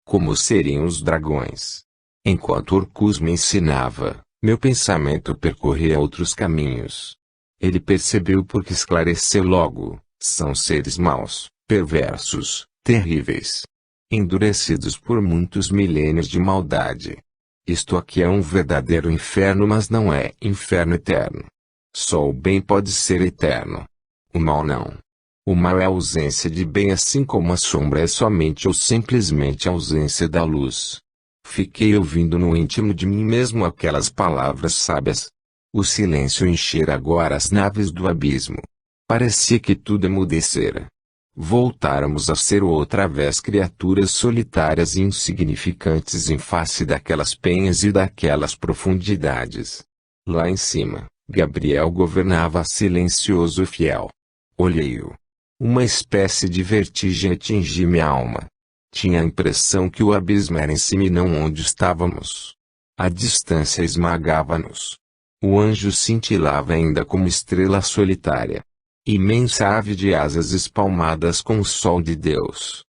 Como seriam os dragões? Enquanto Orcus me ensinava, meu pensamento percorria outros caminhos. Ele percebeu porque esclareceu logo, são seres maus, perversos, terríveis. Endurecidos por muitos milênios de maldade. Isto aqui é um verdadeiro inferno, mas não é inferno eterno. Só o bem pode ser eterno. O mal não. O mal é a ausência de bem, assim como a sombra é somente ou simplesmente a ausência da luz. Fiquei ouvindo no íntimo de mim mesmo aquelas palavras sábias. O silêncio enchera agora as naves do abismo. Parecia que tudo emudecera. Voltáramos a ser outra vez criaturas solitárias e insignificantes em face daquelas penhas e daquelas profundidades. Lá em cima, Gabriel governava silencioso e fiel. Olhei-o. Uma espécie de vertigem atingiu minha alma. Tinha a impressão que o abismo era em cima e não onde estávamos. A distância esmagava-nos. O anjo cintilava ainda como estrela solitária. imensa ave de asas espalmadas com o sol de Deus.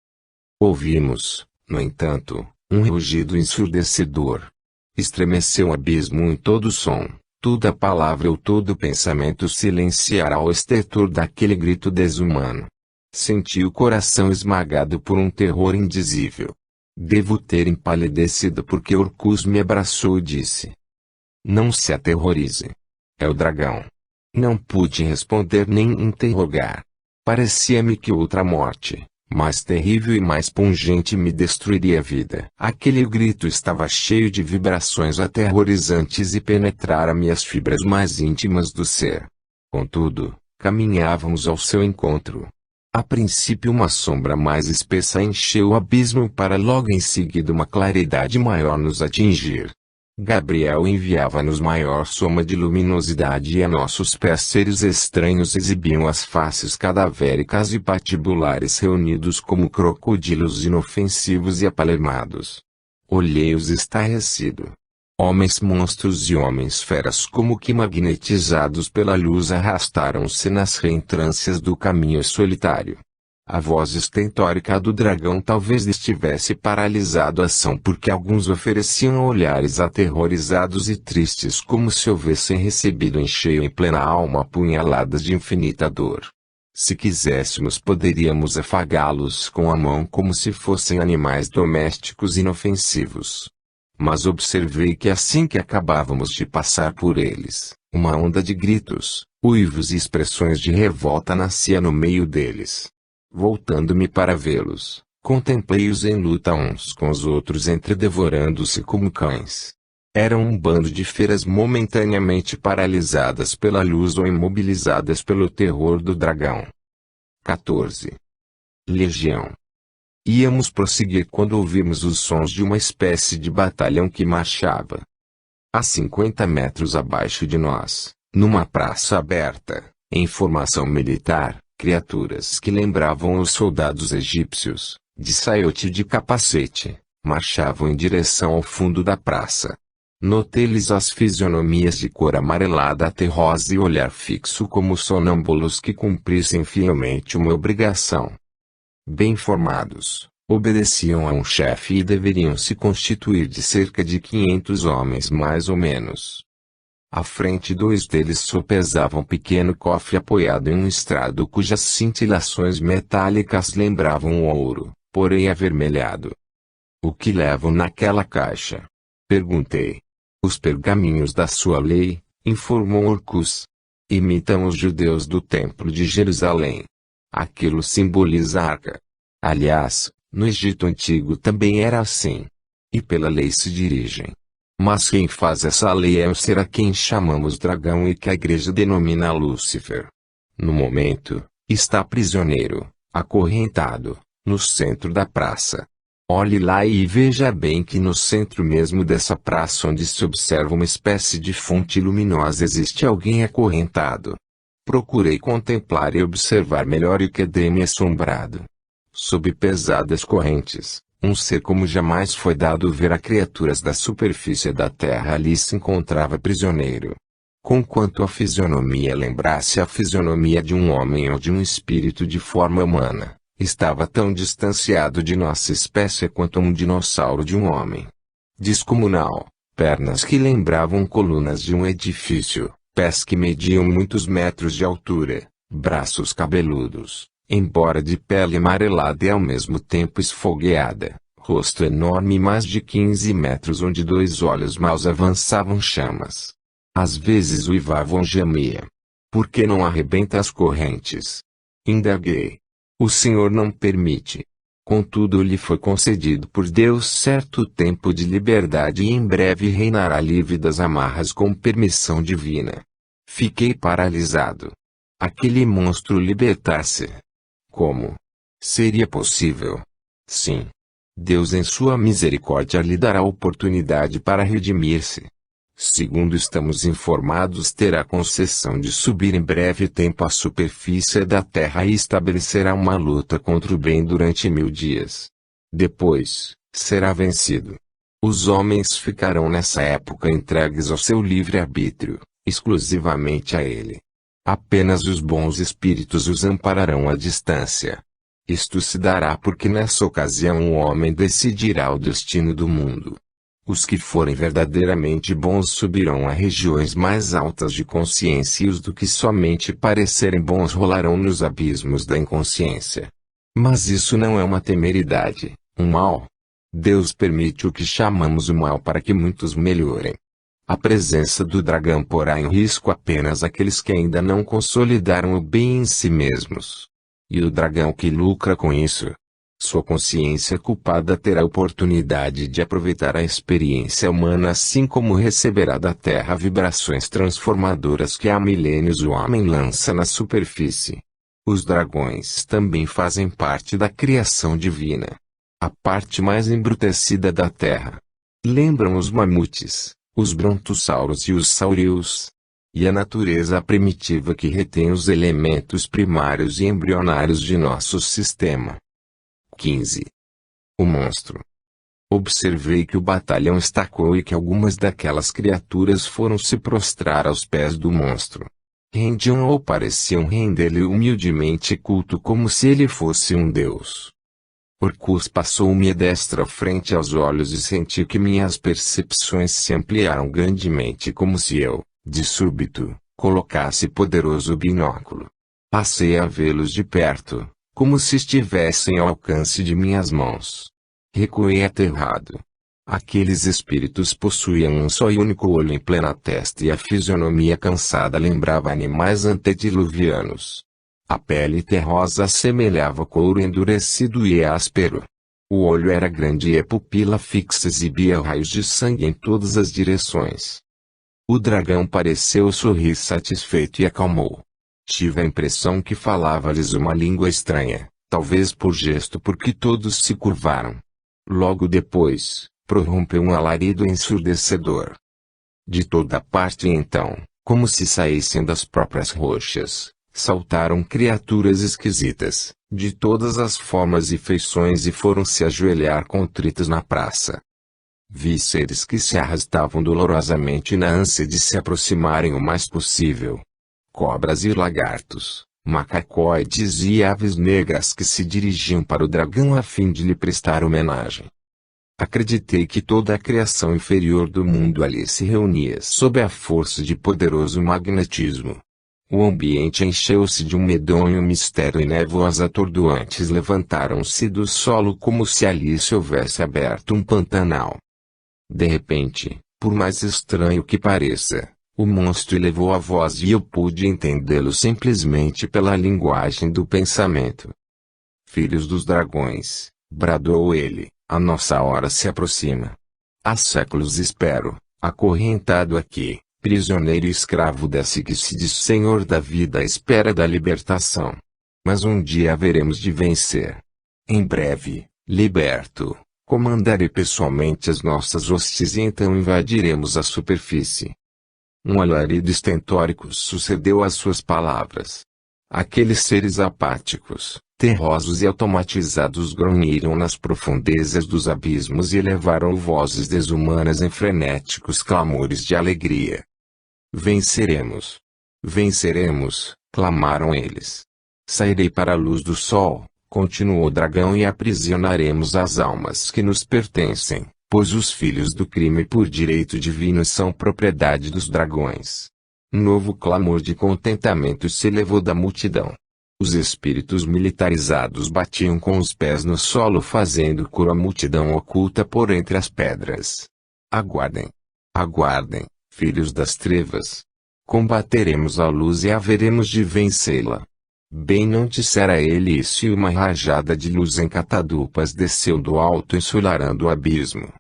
Ouvimos, no entanto, um rugido ensurdecedor. Estremeceu o abismo em todo som, toda palavra ou todo pensamento silenciará o estertor daquele grito desumano. Senti o coração esmagado por um terror indizível. Devo ter empalidecido porque Orcus me abraçou e disse: "Não se aterrorize. É o dragão." Não pude responder nem interrogar. Parecia-me que outra morte, mais terrível e mais pungente, me destruiria a vida. Aquele grito estava cheio de vibrações aterrorizantes e penetrara minhas fibras mais íntimas do ser. Contudo, caminhávamos ao seu encontro. A princípio uma sombra mais espessa encheu o abismo para logo em seguida uma claridade maior nos atingir. Gabriel enviava-nos maior soma de luminosidade e a nossos pés seres estranhos exibiam as faces cadavéricas e patibulares reunidos como crocodilos inofensivos e apalemados. Olhei-os estarrecido. Homens monstros e homens feras como que magnetizados pela luz arrastaram-se nas reentrâncias do caminho solitário. A voz estentórica do dragão talvez estivesse paralisado a ação porque alguns ofereciam olhares aterrorizados e tristes como se houvessem recebido em cheio em plena alma punhaladas de infinita dor. Se quiséssemos poderíamos afagá-los com a mão como se fossem animais domésticos inofensivos. Mas observei que assim que acabávamos de passar por eles, uma onda de gritos, uivos e expressões de revolta nascia no meio deles. Voltando-me para vê-los, contemplei-os em luta uns com os outros entredevorando-se como cães. Eram um bando de feras momentaneamente paralisadas pela luz ou imobilizadas pelo terror do dragão. 14. Legião. Íamos prosseguir quando ouvimos os sons de uma espécie de batalhão que marchava. A 50 metros abaixo de nós, numa praça aberta, em formação militar, criaturas que lembravam os soldados egípcios, de saiote e de capacete, marchavam em direção ao fundo da praça. Notei-lhes as fisionomias de cor amarelada terrosa e olhar fixo como sonâmbulos que cumprissem fielmente uma obrigação. Bem formados, obedeciam a um chefe e deveriam se constituir de cerca de 500 homens mais ou menos. À frente dois deles sopesavam um pequeno cofre apoiado em um estrado cujas cintilações metálicas lembravam o ouro, porém avermelhado. "O que levam naquela caixa?" perguntei. "Os pergaminhos da sua lei", informou Orcus. "Imitam os judeus do Templo de Jerusalém. Aquilo simboliza a arca. Aliás, no Egito Antigo também era assim. E pela lei se dirigem. Mas quem faz essa lei é o ser a quem chamamos dragão e que a igreja denomina Lúcifer. No momento, está prisioneiro, acorrentado, no centro da praça. Olhe lá e veja bem que no centro mesmo dessa praça onde se observa uma espécie de fonte luminosa existe alguém acorrentado." Procurei contemplar e observar melhor e quedei-me assombrado. Sob pesadas correntes, um ser como jamais foi dado ver a criaturas da superfície da terra ali se encontrava prisioneiro. Conquanto a fisionomia lembrasse a fisionomia de um homem ou de um espírito de forma humana, estava tão distanciado de nossa espécie quanto um dinossauro de um homem. Descomunal, pernas que lembravam colunas de um edifício, pés que mediam muitos metros de altura, braços cabeludos, embora de pele amarelada e ao mesmo tempo esfogueada, rosto enorme mais de 15 metros onde 2 olhos maus avançavam chamas. Às vezes uivavam ou gemia. "Por que não arrebenta as correntes?" indaguei. "O Senhor não permite." Contudo lhe foi concedido por Deus certo tempo de liberdade e em breve reinará livre das amarras com permissão divina. Fiquei paralisado. Aquele monstro libertar-se. Como? Seria possível? Sim. Deus em sua misericórdia lhe dará oportunidade para redimir-se. Segundo estamos informados, terá concessão de subir em breve tempo à superfície da terra e estabelecerá uma luta contra o bem durante 1000 dias. Depois, será vencido. Os homens ficarão nessa época entregues ao seu livre-arbítrio, exclusivamente a ele. Apenas os bons espíritos os ampararão à distância. Isto se dará porque nessa ocasião o homem decidirá o destino do mundo. Os que forem verdadeiramente bons subirão a regiões mais altas de consciência e os do que somente parecerem bons rolarão nos abismos da inconsciência. Mas isso não é uma temeridade, um mal. Deus permite o que chamamos o mal para que muitos melhorem. A presença do dragão porá em risco apenas aqueles que ainda não consolidaram o bem em si mesmos. E o dragão que lucra com isso, sua consciência culpada terá oportunidade de aproveitar a experiência humana assim como receberá da Terra vibrações transformadoras que há milênios o homem lança na superfície. Os dragões também fazem parte da criação divina. A parte mais embrutecida da Terra. Lembram os mamutes, os brontossauros e os saurios. E a natureza primitiva que retém os elementos primários e embrionários de nosso sistema. 15. O monstro. Observei que o batalhão estacou e que algumas daquelas criaturas foram se prostrar aos pés do monstro. Rendiam ou pareciam render-lhe humildemente culto como se ele fosse um deus. Orcus passou-me a destra frente aos olhos e senti que minhas percepções se ampliaram grandemente como se eu, de súbito, colocasse poderoso binóculo. Passei a vê-los de perto, como se estivessem ao alcance de minhas mãos. Recuei aterrado. Aqueles espíritos possuíam um só e único olho em plena testa e a fisionomia cansada lembrava animais antediluvianos. A pele terrosa assemelhava couro endurecido e áspero. O olho era grande e a pupila fixa exibia raios de sangue em todas as direções. O dragão pareceu sorrir satisfeito e acalmou. Tive a impressão que falava-lhes uma língua estranha, talvez por gesto porque todos se curvaram. Logo depois, prorrompeu um alarido ensurdecedor. De toda parte então, como se saíssem das próprias rochas, saltaram criaturas esquisitas, de todas as formas e feições e foram se ajoelhar contritas na praça. Vi seres que se arrastavam dolorosamente na ânsia de se aproximarem o mais possível. Cobras e lagartos, macacoides e aves negras que se dirigiam para o dragão a fim de lhe prestar homenagem. Acreditei que toda a criação inferior do mundo ali se reunia sob a força de poderoso magnetismo. O ambiente encheu-se de um medonho mistério e névoas atordoantes levantaram-se do solo como se ali se houvesse aberto um pantanal. De repente, por mais estranho que pareça, o monstro elevou a voz e eu pude entendê-lo simplesmente pela linguagem do pensamento. Filhos dos dragões, bradou ele, a nossa hora se aproxima. Há séculos espero, acorrentado aqui, prisioneiro e escravo desse que se diz senhor da vida à espera da libertação. Mas um dia haveremos de vencer. Em breve, liberto, comandarei pessoalmente as nossas hostes e então invadiremos a superfície. Um alarido estentórico sucedeu às suas palavras. Aqueles seres apáticos, terrosos e automatizados grunhiram nas profundezas dos abismos e elevaram vozes desumanas em frenéticos clamores de alegria. Venceremos! Venceremos! Clamaram eles. Sairei para a luz do sol, continuou o dragão, e aprisionaremos as almas que nos pertencem, pois os filhos do crime por direito divino são propriedade dos dragões. Novo clamor de contentamento se elevou da multidão. Os espíritos militarizados batiam com os pés no solo fazendo coro à multidão oculta por entre as pedras. Aguardem! Aguardem, filhos das trevas! Combateremos a luz e haveremos de vencê-la. Bem não dissera ele isso e uma rajada de luz em catadupas desceu do alto ensolarando o abismo.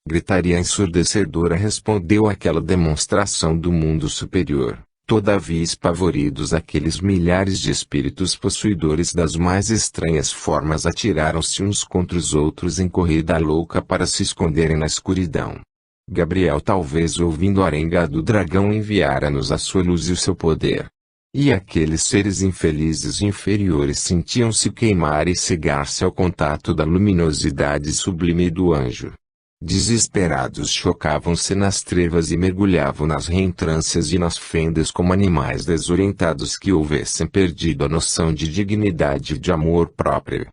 Gritaria ensurdecedora respondeu àquela demonstração do mundo superior. Todavia espavoridos aqueles milhares de espíritos possuidores das mais estranhas formas atiraram-se uns contra os outros em corrida louca para se esconderem na escuridão. Gabriel, talvez ouvindo a arenga do dragão, enviara-nos a sua luz e o seu poder. E aqueles seres infelizes e inferiores sentiam-se queimar e cegar-se ao contato da luminosidade sublime do anjo. Desesperados chocavam-se nas trevas e mergulhavam nas reentrâncias e nas fendas como animais desorientados que houvessem perdido a noção de dignidade e de amor próprio.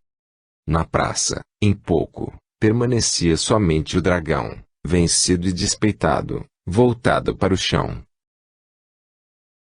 Na praça, em pouco, permanecia somente o dragão, vencido e despeitado, voltado para o chão,